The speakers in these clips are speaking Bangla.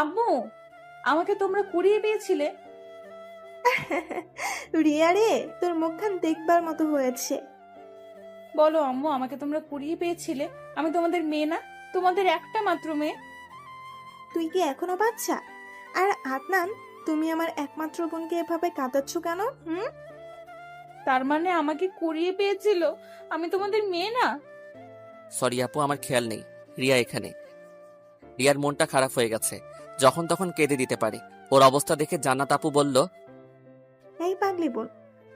আম্মু, আমাকে তোমরা কুড়িয়ে পেয়েছিলে? রিয়া রে, তোর মুখখান দেখবার মতো হয়েছে। বলো আম্মু, আমাকে তোমরা কুড়িয়ে পেয়েছিলে? আমি তোমাদের মেয়ে না? তোমাদের একটা মাত্র মেয়ে। তুই কি এখনো বাচ্চা? আর আদনান, তুমি আমার একমাত্র বোনকে এভাবে কাঁদাচ্ছ কেন? হুম? তার মানে আমাকে কুড়িয়ে পেয়েছিল? আমি তোমাদের মেয়ে না? সরি আপু, আমার খেয়াল নেই রিয়া এখানে। রিয়ার মনটা খারাপ হয়ে গেছে, যখন তখন কেঁদে দিতে পারে। ওর অবস্থা দেখে জান্নাত আপু বলল, এই পাগলি বোন,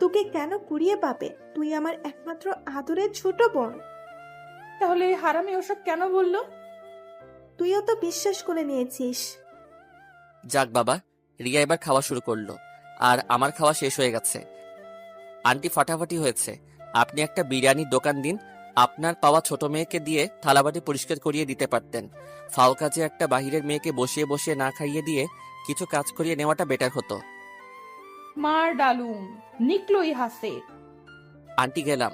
তোকে কেন কুড়িয়ে পাবে? তুই আমার একমাত্র আদরের ছোট বোন। তাহলে এই হারামি ওসব কেন বললো? তুইও তো বিশ্বাস করে নিয়েছিস। যাক বাবা, রিয়া এবার খাওয়া শুরু করলো, আর আমার খাওয়া শেষ হয়ে গেছে। আন্টি ফাটাফাটি হয়েছে, আপনি একটা বিরিয়ানির দোকান দিন, আপনার পাওয়া ছোট মেয়েকে দিয়ে থালাবাটি পরিষ্কার করিয়ে দিতে পারতেন। ফাও কাজে একটা বাহিরের মেয়েকে বসিয়ে বসিয়ে না খাইয়ে দিয়ে কিছু কাজ করিয়ে নেওয়াটা বেটার হতো। মার ডালুম, নিকলো ইহা সে। আন্টি গেলাম।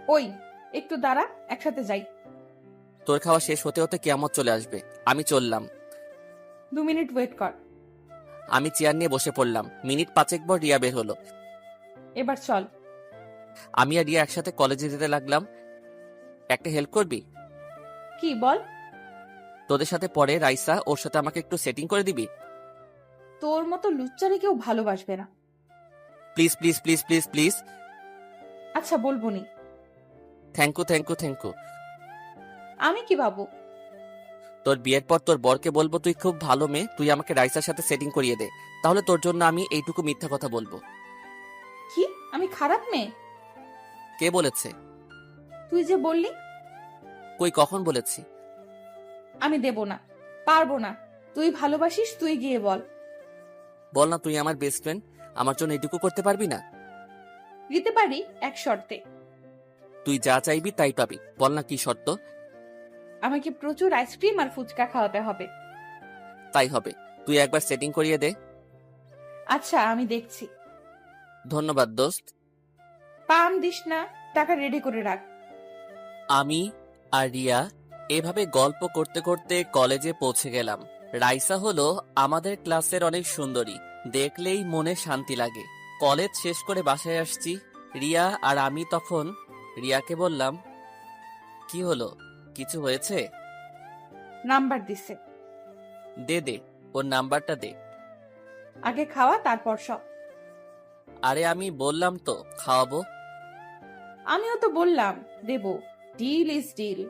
ওই, একটু দাঁড়া, একসাথে যাই। তোর খাওয়া শেষ হতে হতে কিয়ামত চলে আসবে। আমি চললাম। 2 মিনিট ওয়েট কর। আমি চেয়ার নিয়ে বসে পড়লাম। মিনিট পাঁচেক পর রিয়া বের হলো। এবার চল। আমি আর রিয়া একসাথে কলেজে যেতে লাগলাম। একটা হেল্প করবি? কি বল? তোদের সাথে পরে রাইসা, ওর সাথে আমাকে একটু সেটিং করে দিবি? তোর মতো লুচ্চারে কেউ ভালোবাসবে না। Please please please please please. আচ্ছা, বলবো নি। Thank you thank you thank you. আমি কি ভাবো? তোর বিয়ের পর তোর বরকে বলবো তুই খুব ভালো মেয়ে, তুই আমাকে রাইসার সাথে সেটিং করিয়ে দে। তাহলে তোর জন্য আমি এইটুকু মিথ্যা কথা বলবো। কি, আমি খারাপ মেয়ে? কে বলেছে? তুই যে বললি। কই, কখন বলেছি? আমি দেব না, পারবো না। তুই ভালোবাসিস, তুই গিয়ে বল। বল না, তুই আমার বেস্ট ফ্রেন্ড, আমার জন্য এইটুকু করতে পারবি না? দিতে পারি, এক শর্তে। তুই যা চাইবি তাই পাবি, বল না কি শর্ত? আমাকে প্রচুর আইসক্রিম আর ফুচকা খাওয়াতে হবে। তাই হবে, তুই একবার সেটিং করিয়ে দে। আচ্ছা, আমি দেখছি। ধন্যবাদ দোস্ত। পাম দিস না, টাকা রেডি করে রাখ। আমি আর রিয়া এভাবে গল্প করতে করতে কলেজে পৌঁছে গেলাম। রাইসা হলো আমাদের ক্লাসের অনেক সুন্দরী, দেখলেই মনে শান্তি লাগে। কলেজ শেষ করে বাসায় আসছি। রিয়া আর আমি তখন রিয়াকে বললাম, কি হলো, কিছু হয়েছে? নাম্বার দিছে। দে দে, ওর নাম্বারটা দে। আগে খাওয়া, তারপর সব। আরে আমি বললাম তো খাওয়াবো। আমিও তো বললাম দেব। Deal is deal.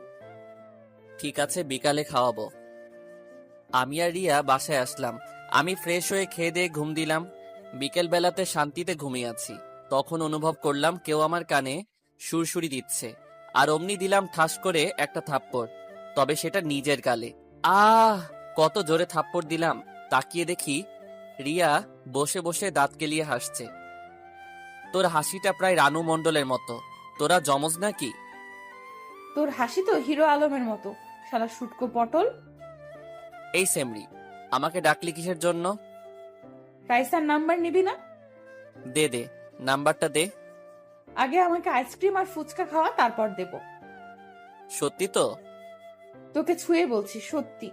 ঠিক আছে, বিকালে খাওয়াবো। আমি আর রিয়া বাসায় আসলাম। আমি ফ্রেশ হয়ে খেয়ে দিয়ে ঘুম দিলাম। বিকেল বেলাতে শান্তিতে ঘুমিয়ে আছি, তখন অনুভব করলাম কেউ আমার কানে সুরসুরি দিচ্ছে। আর অমনি দিলাম ঠাস করে একটা থাপ্পড়, তবে সেটা নিজের গালে। আহ, কত জোরে থাপ্পড় দিলাম! তাকিয়ে দেখি রিয়া বসে বসে দাঁত কেলিয়ে হাসছে। তোর হাসিটা প্রায় রানু মণ্ডলের মতো। তোরা জমজ নাকি? তোর হাসি তো হিরো আলমের মতো, শালা শুটকো পটল। এই সেমরি, আমাকে ডাকলি কিসের জন্য? রাইসার নাম্বার নিবি না? দে দে, নাম্বারটা দে। আগে আমাকে আইসক্রিম আর ফুচকা খাওয়া, তারপর দেব। সত্যি তো? তোকে ছুঁয়ে বলছি, সত্যি।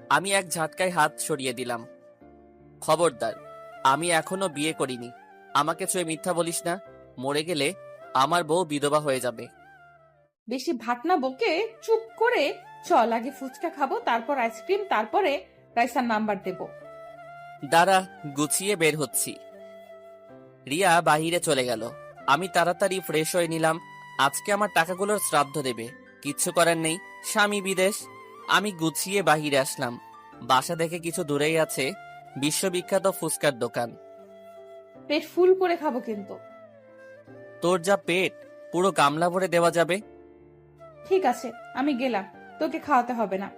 আমি এক ঝাটকায় হাত সরিয়ে দিলাম। খবরদার, আমি এখনো বিয়ে করিনি। আমাকে ছুঁয়ে মিথ্যা বলিস না, মরে গেলে আমার বউ বিধবা হয়ে যাবে। বেশি ভাটনা বকে চুপ করে চল। আগে ফুচকা খাবো, তারপর আইসক্রিম, তারপরে রাইসার নাম্বার দেব। দাঁড়া, গুছিয়ে বের হচ্ছি। রিয়া বাহিরে চলে গেল। আমি তাড়াতাড়ি ফ্রেশ হয়ে নিলাম। আজকে আমার টাকাগুলোর শ্রাদ্ধ দেবে, কিচ্ছু করার নেই, স্বামী বিদেশ। আমি গুছিয়ে বাহিরে আসলাম। বাসা দেখে কিছু দূরেই আছে বিশ্ববিখ্যাত ফুচকার দোকান। পেট ফুল করে খাবো কিন্তু। তোর যা পেট, পুরো গামলা ভরে দেওয়া যাবে। ঠিক আছে, আমি গেলাম, তোকে খাওয়াতে হবে না।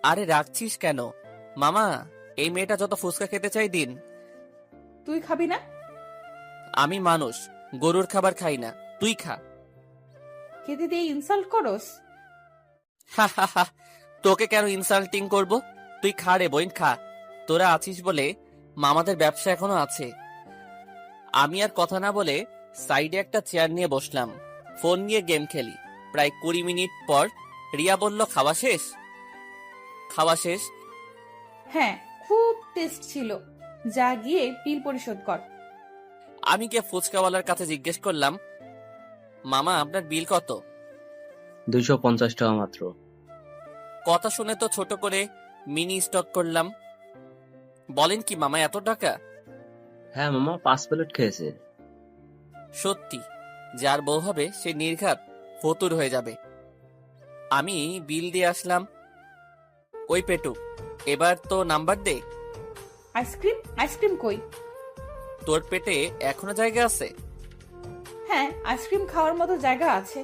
আরে রাখছিস কেন মামা? এই মেয়েটা যত ফুচকা খেতে চাই দিন। তুই খাবি না? আমি মানুষ, গরুর খাবার খাই না, তুই খা। খেতে দিয়ে ইনসাল্ট করস? হা হা হা, তোকে কেন ইনসাল্টিং করব? তুই খা রে বোন, খা। তোরা আছিস বলে মামাদের ব্যবসা এখনো আছে। আমি আর কথা না বলে সাইডে একটা চেয়ার নিয়ে বসলাম। ফোন নিয়ে গেম খেলি। প্রায় 20 মিনিট পর রিয়া বলল, খাওয়া শেষ? খাওয়া শেষ। হ্যাঁ, খুব টেস্ট ছিল। যা গিয়ে বিল পরিশোধ কর। আমি গিয়ে ফুচকাওয়ালার কাছে জিজ্ঞেস করলাম, মামা আপনার বিল কত? 250 টাকা মাত্র। কথা শুনে তো ছোট করে মিনি স্টক করলাম। বলেন কি মামা, এত টাকা? হ্যাঁ মামা, 5 প্লেট খেয়েছে। সত্যি, যার বউ হবে সে নির্ঘাত ফতুর হয়ে যাবে। আমি বিল দিয়ে আসলাম। ওই পেটু, এবার তো নাম্বার দে। আইসক্রিম? আইসক্রিম কই? তোর পেটে এখনো জায়গা আছে? হ্যাঁ, আইসক্রিম খাওয়ার মতো জায়গা আছে।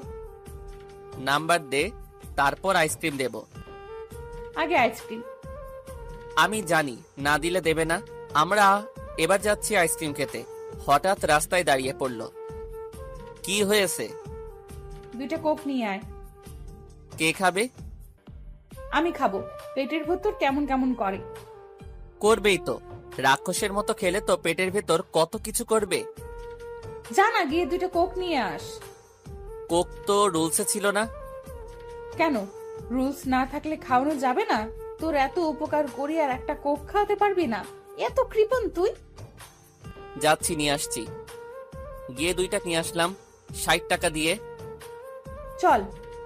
নাম্বার দে, তারপর আইসক্রিম দেব। আগে আইসক্রিম। আমি জানি না দিলে দেবে না। আমরা এবার যাচ্ছি আইসক্রিম খেতে, হঠাৎ রাস্তায় দাঁড়িয়ে পড়লো। কি হয়েছে? 2টা কোক নিয়ে আয়। কে খাবে? আমি খাবো। পেটের ভেতর কেমন কেমন করে। করবেই তো, রাক্ষসের মতো খেলে তো পেটের ভেতর কত কিছু করবে। যা না, গিয়ে 2টা কোক নিয়ে আস। কোক তো রুলসে ছিল না। কেন? রুলস না থাকলে খাওয়ানো যাবে না? তোর এত উপকার করি আর একটা কোক খাওয়াতে পারবি না? এত কৃপণ তুই? যাচ্ছি, নিয়ে আসছি। গিয়ে 2টা নিয়ে আসলাম 60 টাকা দিয়ে। চল,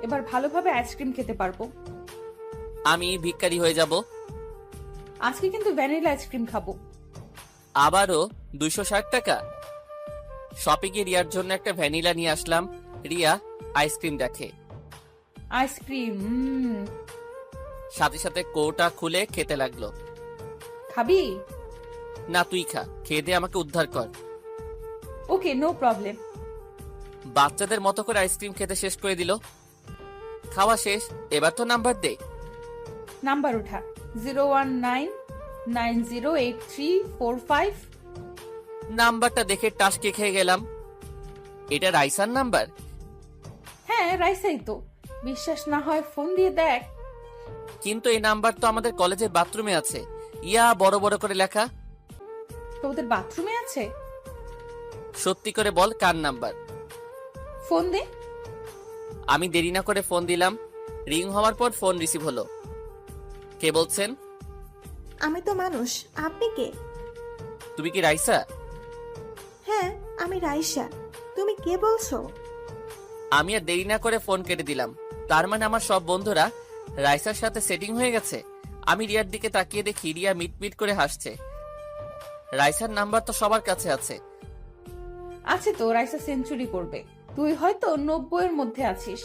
এবার ভালোভাবে আইসক্রিম খেতে পারবো। আমি ভিখারি হয়ে যাব। আজকে কিন্তু ভ্যানিলা আইসক্রিম খাবো। আবারও 260 টাকা। শপে গিয়ে রিয়ার জন্য একটা ভ্যানিলা নিয়ে আসলাম। রিয়া আইসক্রিম দেখে, আইসক্রিম সাথে সাথে কোটা খুলে খেতে লাগলো। খাবি? না, তুই খা, খেয়ে দিয়ে আমাকে উদ্ধার কর। ওকে, নো প্রবলেম। বাচ্চাদের মতো করে আইসক্রিম খেতে শেষ করে দিল। খাওয়া শেষ, এবার তো নাম্বার দে। নাম্বার উঠা। 019908345। নাম্বারটা দেখে টাসকে খেয়ে গেলাম। এটা রাইসার নাম্বার? হ্যাঁ, রাইসাই তো। বিশ্বাস না হয় ফোন দিয়ে দেখ। কিন্তু এই নাম্বার তো আমাদের কলেজের বাথরুমে আছে, ইয়া বড় বড় করে লেখা। তোদের বাথরুমে আছে? সত্যি করে বল, কার নাম্বার? ফোন দে। আমি দেরি না করে ফোন দিলাম। রিং হওয়ার পর ফোন রিসিভ হলো। কে বলছেন? আমি তো মানুষ, আপনি কে? তুমি কি রাইসা? হ্যাঁ, আমি রাইসা। তুমি কে বলছো? আমি আর দেরি না করে ফোন কেটে দিলাম। তার মানে আমার সব বন্ধুরা রাইসার সাথে সেটিং হয়ে গেছে। আমি রিয়ার দিকে তাকিয়ে দেখি রিয়া মিটমিট করে হাসছে। রাইসার নাম্বার তো সবার কাছে আছে। আছে তো, রাইসা সেঞ্চুরি করবে। তুই হয়তো 90-এর মধ্যে আছিস।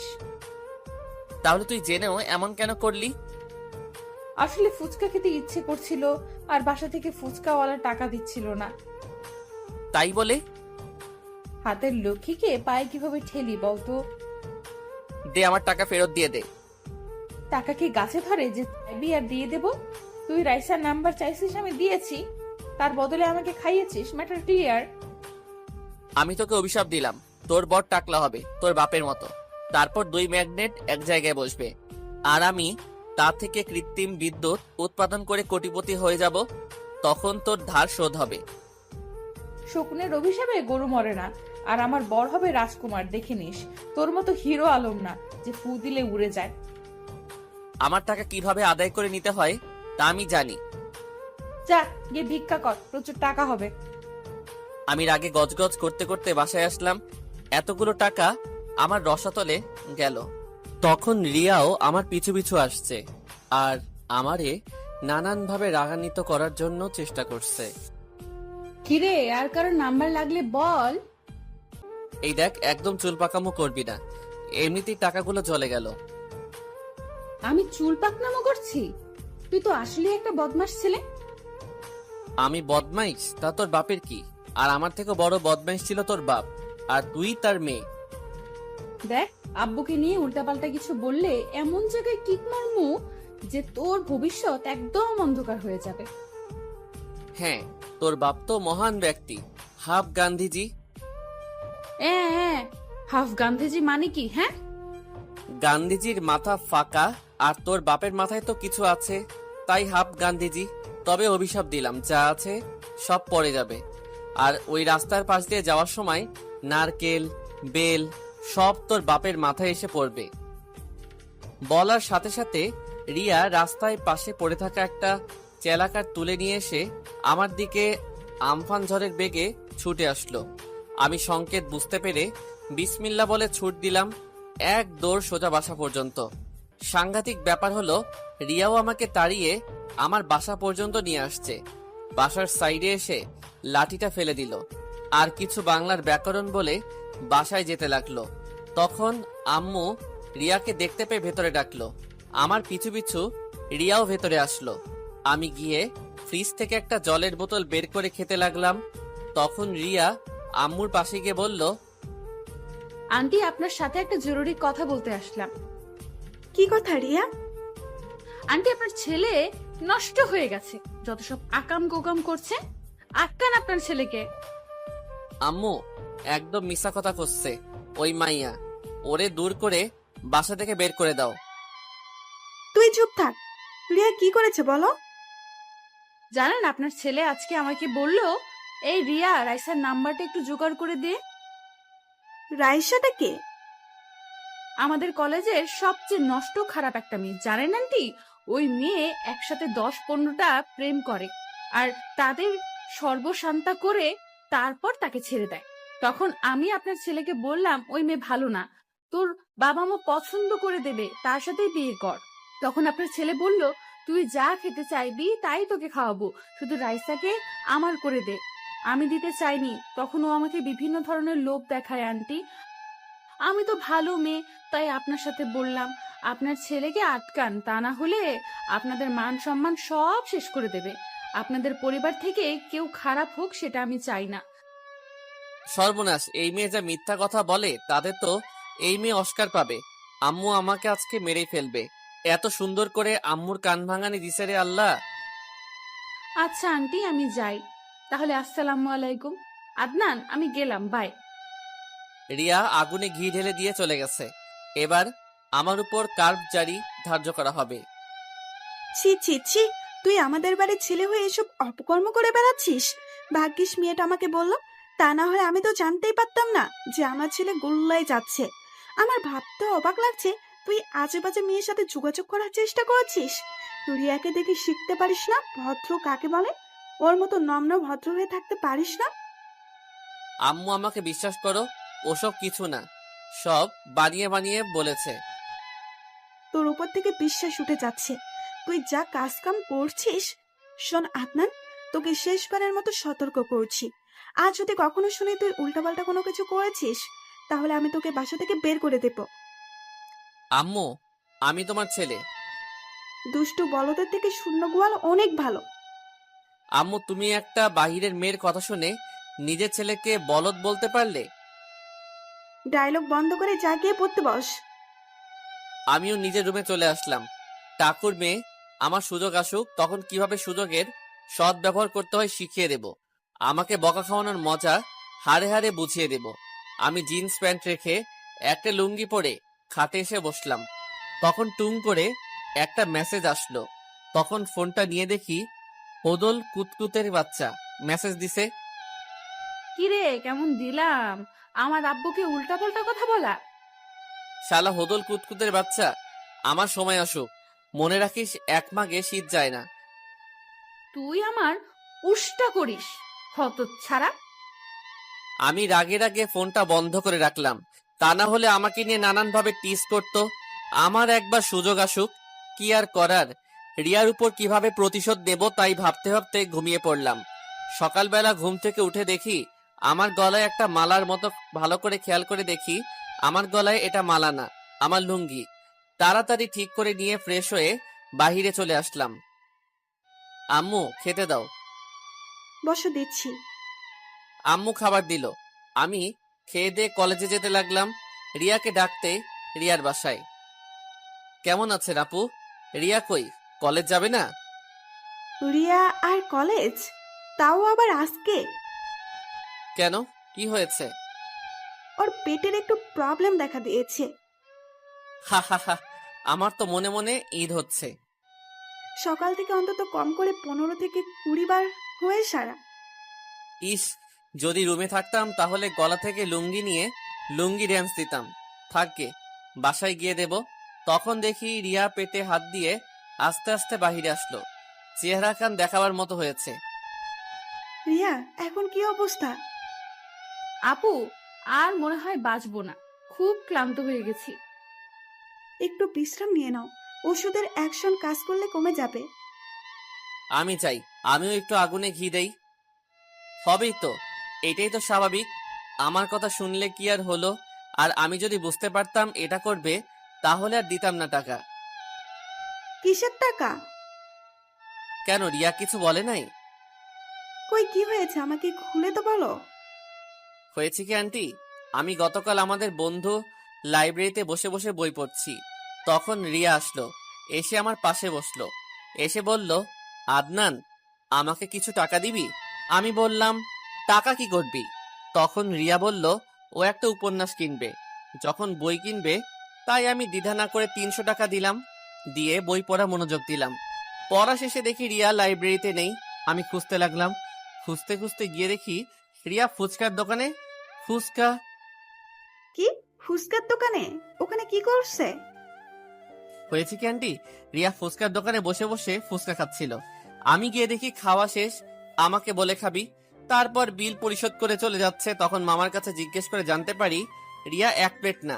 তাহলে তুই জেনেও এমন কেন করলি? আসলে ফুচকা খেতে ইচ্ছে করছিল, আর বাসা থেকে ফুচকাওয়ালা টাকা দিচ্ছিল না। তাই বলে? হাতের লক্ষ্মীকে পায়ে কিভাবে ঠেলি বলতো? দে, আমার টাকা ফেরত দিয়ে দে। টাকা কি গাছে ধরে যে চাইবি আর দিয়ে দেব? তুই রাইসার নাম্বার চাইছিস, আমি দিয়েছি। তার বদলে আমাকে খাইয়েছিস, ম্যাটার ক্লিয়ার। আমি তোকে অভিশাপ দিলাম, তোর বর টাকলা হবে তোর বাপের মতো। তারপর 2 ম্যাগনেট এক জায়গায় বসবে, আর আমি তা থেকে কৃত্রিম বিদ্যুৎ উৎপাদন করে কোটিপতি হয়ে যাব। তখন তোর ধার শোধ হবে। শকুনের অভিশাপে গরু মরে না। আর আমার বর হবে রাজকুমার, দেখে নিস। তোর মতো হিরো আলম না যে ফু দিলে উড়ে যায়। আমার টাকা কিভাবে আদায় করে নিতে হয় তা আমি জানি। যা, গিয়ে ভিক্ষা কর, প্রচুর টাকা হবে। আমি রাগে গজগজ করতে করতে বাসায় আসলাম। এতগুলো টাকা আমার রসাতলে গেল। তখন রিয়াও আমার পিছু পিছু আসছে, আর আমারে নানানভাবে রাগান্বিত করার জন্য চেষ্টা করছে। কিরে, আর কারোর নাম্বার লাগলে বল। এই দেখ, একদম চুল পাকামো করবি না, এমনিতেই টাকাগুলো চলে গেল। আমি চুল পাকনামো করছি? তুই তো আসলে একটা বদমাশ ছেলে। আমি বদমাইশ তা তোর বাপের কি? আর আমার থেকে বড় বদমাইশ ছিল তোর বাপ, আর তুই তার মেয়ে। দেখ, আব্বুকে নিয়ে উল্টাপাল্টা কিছু বললে এমন জায়গায় কিক মারমু যে তোর ভবিষ্যৎ একদম অন্ধকার হয়ে যাবে। হ্যাঁ, তোর বাপ তো মহান ব্যক্তি, হাফ গান্ধীজি। হাফ গান্ধীজি মানে কি? হ্যাঁ, গান্ধীজির মাথা ফাঁকা, আর তোর বাপের মাথায় তো কিছু আছে, তাই হাফ গান্ধীজি। তবে অভিশাপ দিলাম, যা আছে সব পড়ে যাবে। আর ওই রাস্তার পাশ দিয়ে যাওয়ার সময় নারকেল, বেল সব তোর বাপের মাথায় এসে পড়বে। বলার সাথে সাথে রিয়া রাস্তায় পাশে পড়ে থাকা একটা চেলাকার তুলে নিয়ে এসে আমার দিকে আমফান ঝড়ের বেগে ছুটে আসলো। আমি সংকেত বুঝতে পেরে বিসমিল্লা বলে ছুট দিলাম, এক দৌড় সোজা বাসা পর্যন্ত। সাংঘাতিক ব্যাপার হলো, রিয়াও আমাকে তাড়িয়ে আমার বাসা পর্যন্ত নিয়ে আসছে। বাসার সাইডে এসে লাঠিটা ফেলে দিল, আর কিছু বাংলার ব্যাকরণ বলে বাসায় যেতে লাগলো। তখন আম্মু রিয়াকে দেখতে পেয়ে ভেতরে ডাকলো। আমার পিছু পিছু রিয়াও ভেতরে আসলো। আমি গিয়ে ফ্রিজ থেকে একটা জলের বোতল বের করে খেতে লাগলাম। তখন রিয়া আম্মুর পাশে গিয়ে বলল, আন্টি, আপনার সাথে একটা জরুরি কথা বলতে আসলাম। কি কথা রিয়া? আন্টি, আপনার ছেলে নষ্ট হয়ে গেছে। যত সব আকাম গোকাম করছে, আটকান আপনার ছেলেকে। আম্মু একদম মিশা কথা করছে ওই মাইয়া, ওরে দূর করে বাসা থেকে বের করে দাও। তুই চুপ থাক। রিয়া কি করেছে বলো? জানেন, আপনার ছেলে আজকে আমাকে বললো, এই রিয়া, রাইসার নাম্বারটা একটু জোগাড় করে দে। রাইসাটা কে? আমাদের কলেজের সবচেয়ে নষ্ট খারাপ একটা মেয়ে, জানেন আন্টি? ওই মেয়ে একসাথে 10-15টা প্রেম করে, আর তাদের সর্বশান্তা করে তারপর তাকে ছেড়ে দেয়। তখন আমি আপনার ছেলেকে বললাম, ওই মেয়ে ভালো না, তোর বাবা মা পছন্দ করে দেবে, তার সাথেই বিয়ে কর। তখন আপনার ছেলে বলল, তুই যা খেতে চাইবি তাই তোকে খাওয়াবো, শুধু রাইসাকে আমার করে দে। আমি দিতে চাইনি, তখন ও আমাকে বিভিন্ন ধরনের লোভ দেখায় আন্টি। আমি তো ভালো মেয়ে, তাই আপনার সাথে বললাম, আপনার ছেলেকে আটকান, তা না হলে আপনাদের মান সম্মান সব শেষ করে দেবে। আপনাদের পরিবার থেকে কেউ খারাপ হোক, সেটা আমি চাই না। সর্বনাশ, এই মেয়ে যা মিথ্যা কথা বলে, তাদের তো এই মেয়ে অস্কার পাবে। আম্মু আমাকে আজকে মেরেই ফেলবে। এত সুন্দর করে আম্মুর কান ভাঙানি দিছে রে আল্লাহ। আচ্ছা আন্টি, আমি যাই তাহলে। আসসালামু আলাইকুম। আদনান, আমি গেলাম, বাই। রিয়া আগুনে ঘি ঢেলে দিয়ে চলে গেছে। এবার আমার উপর কার্ভ জারি ধার্য করা হবে। ছি ছি ছি, তুই আমাদের বাড়ির ছেলে হয়ে এসব অপকর্ম করে বেড়াচ্ছিস। ভাগ্যিস মেয়েটা আমাকে বললো, তা না হলে আমি তো জানতেই পারতাম না যে আমার ছেলে গোল্লায় যাচ্ছে। আমার ভাবতে অবাক লাগছে, তুই আজে বাজে মেয়ের সাথে যোগাযোগ করার চেষ্টা করেছিস। রিয়াকে দেখে শিখতে পারিস না ভদ্র কাকে বলে? ওর মতো নম্র ভদ্র হয়ে থাকতে পারিস না? আম্মু আমাকে বিশ্বাস করো, ওসব কিছু না, সব বানিয়ে বানিয়ে বলেছে। তোর উপর থেকে বিশ্বাস উঠে যাচ্ছে। তুই যা কাজ কাম করছিস। শোন আদনান, তোকে শেষবারের মতো সতর্ক করছি, আজ যদি কখনো শুনি তুই উল্টাপাল্টা কোনো কিছু করেছিস, তাহলে আমি তোকে বাসা থেকে বের করে দেব। আম্মু, আমি তোমার ছেলে। দুষ্টু বলদের থেকে শূন্য গোয়াল অনেক ভালো। আম্মু, তুমি একটা বাহিরের মেয়ের কথা শুনে নিজের ছেলেকে বলদ বলতে পারলে? ডায়লগ বন্ধ করে যা গিয়ে পড়তে বস। আমিও নিজের রুমে চলে আসলাম। টাকুর মেয়ে, আমার সুযোগ আসুক, তখন কিভাবে সুযোগের সৎ ব্যবহার করতে হয় শিখিয়ে দেব। আমাকে বকা খাওয়ানোর মজা হাড়ে হাড়ে বুঝিয়ে দেব। আমি জিন্স প্যান্ট রেখে একটা লুঙ্গি পরে খাটে এসে বসলাম। তখন টুং করে একটা মেসেজ আসলো। তখন ফোনটা নিয়ে দেখি হোদল কুতকুতের বাচ্চা মেসেজ দিছে। কিরে, কেমন দিলাম? আমার আব্বুকে উল্টাপাল্টা কথা বলা। শালা হোদল কুতকুতের বাচ্চা, আমার সময় আসুক, মনে রাখিস এক মাগে শীত যায় না। তুই আমার উষ্টা করিস, হতচ্ছাড়া। আমি রাগে রাগে ফোনটা বন্ধ করে রাখলাম, তা না হলে আমাকে নিয়ে নানান ভাবে টিজ করতো। আমার একবার সুযোগ আসুক, কি আর করার। রিয়ার উপর কিভাবে প্রতিশোধ দেব তাই ভাবতে ভাবতে ঘুমিয়ে পড়লাম। সকালবেলা ঘুম থেকে উঠে দেখি আমার গলায় একটা মালার মতো। ভালো করে খেয়াল করে দেখি আমার গলায় এটা মালা না, আমার লুঙ্গি। তাড়াতাড়ি ঠিক করে নিয়ে ফ্রেশ হয়ে বাহিরে চলে আসলাম। আম্মু, খেতে দাও। বসো, দিচ্ছি। আম্মু খাবার দিল। আমি খেয়ে দিয়ে কলেজে যেতে লাগলাম, রিয়াকে ডাকতে রিয়ার বাসায়। কেমন আছে আপু? রিয়া কই, কলেজ যাবে না? রিয়া আর কলেজ? তাও আবার আজকে? কেন, কি হয়েছে? ওর পেটের একটু প্রবলেম দেখা দিয়েছে। হা হা হা, আমার তো মনে মনে ঈদ হচ্ছে। সকাল থেকে অন্তত কম করে 15 থেকে 20 বার হয়ে সারা। ইস, যদি রুমে থাকতাম তাহলে গলা থেকে লুঙ্গি নিয়ে লুঙ্গি ড্যান্স দিতাম। থাকবে, বাসায় গিয়ে দেব। তখন দেখি রিয়া পেটে হাত দিয়ে আস্তে আস্তে বাহিরে আসলো। চেহারা খান দেখাবার মতো হয়েছে। রিয়া, এখন কি অবস্থা? আপু, আর মনে হয় বাঁচবো না, খুব ক্লান্ত হয়ে গেছি। একটু বিশ্রাম নিয়ে নাও, ওষুধের অ্যাকশন কাজ করলে কমে যাবে। আমি চাই আমিও একটু আগুনে ঘি দেই। হবেই তো, এটাই তো স্বাভাবিক। আমার কথা শুনলে কি আর হলো? আর আমি যদি বুঝতে পারতাম এটা করবে, তাহলে আর দিতাম না টাকা। কিসের টাকা? কেন, রিয়া কিছু বলে নাই? কই, কি হয়েছে আমাকে খুলে তো বলো। হয়েছে কি আন্টি, আমি গতকাল আমাদের বন্ধু লাইব্রেরিতে বসে বসে বই পড়ছি। তখন রিয়া আসলো, এসে আমার পাশে বসলো। এসে বলল, আদনান, আমাকে কিছু টাকা দিবি? আমি বললাম, টাকা কি করবি? তখন রিয়া বলল, ও একটা উপন্যাস কিনবে, যখন বই কিনবে, তাই আমি দ্বিধা না করে 300 টাকা দিলাম। দিয়ে বই পড়া মনোযোগ দিলাম। পড়া শেষে দেখি রিয়া লাইব্রেরিতে নেই। আমি খুঁজতে লাগলাম। খুঁজতে খুঁজতে গিয়ে দেখি রিয়া ফুচকার দোকানে। ফুচকা? কি, ফুচকার দোকানে? ওখানে কি করছে? হয়েছে কি আন্টি, রিয়া ফুচকার দোকানে বসে বসে ফুচকা খাচ্ছিল। আমি গিয়ে দেখি খাওয়া শেষ। আমাকে বলে খাবি, তারপর বিল পরিশোধ করে চলে যাচ্ছে। তখন মামার কাছে জিজ্ঞেস করে জানতে পারি রিয়া 1 প্লেট না,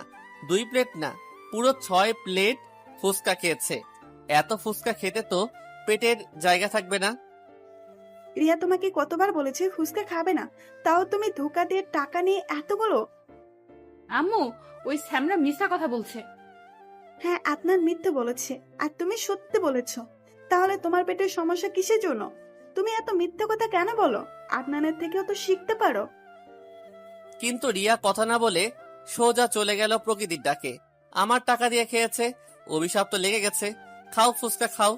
2 প্লেট না, পুরো 6 প্লেট ফুচকা খেয়েছে। এত ফুচকা খেতে তো পেটের জায়গা থাকবে না। রিয়া তোমাকে কতবার বলেছে ফুচকা খাবে না, তাও তুমি ধোকা দিয়ে টাকা নিয়ে এতগুলো? আম্মু, ওই স্যামরা মিথ্যা কথা বলছে। হ্যাঁ, আদনান মিথ্যে বলেছে আর তুমি সত্যি বলেছো। তাহলে তোমার পেটের সমস্যা কিসের জন্য? তুমি এত মিথ্যে কথা কেন বলো? আদনানের থেকেও তো শিখতে পারো। কিন্তু রিয়া কথা না বলে সোজা চলে গেল প্রকৃতির ডাকে। আমার টাকা দিয়ে খেয়েছে, অভিশাপ তো লেগে গেছে। খাও ফুচকা খাও,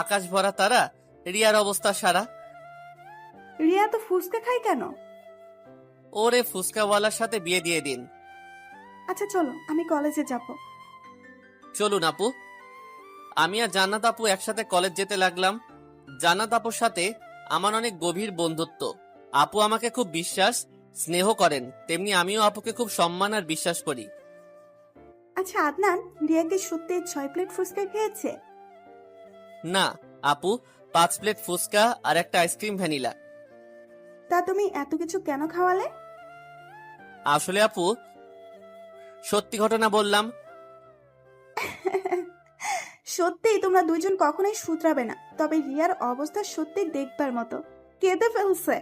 আকাশ ভরা তারা, রিয়ার অবস্থা সারা। রিয়া তো ফুচকা খায় কেন? ওরে ফুচকাওয়ালার সাথে বিয়ে দিয়ে দিন। আচ্ছা চলো, আমি কলেজে যাব। চলুন আপু। আমি আর জান্নাত আপু একসাথে কলেজ যেতে লাগলাম। জান্নাত আপুর সাথে আমার অনেক গভীর বন্ধুত্ব। আপু আমাকে খুব বিশ্বাস স্নেহ করেন, তেমনি আমিও আপুকে খুব সম্মান আর বিশ্বাস করি। আচ্ছা আদনান, রিয়া কি সত্যি 6 প্লেট ফুচকা খেয়েছে? না আপু, 5 প্লেট ফুচকা আর একটা আইসক্রিম ভ্যানিলা। তা তুমি এত কিছু কেন খাওয়ালে? আসলে আপু, সত্যি ঘটনা বললাম। সত্যিই তোমরা দুইজন কখনোই শুধরাবে না। তবে রিয়ার অবস্থা সত্যি দেখবার মতো, কেঁদে ফেলছে।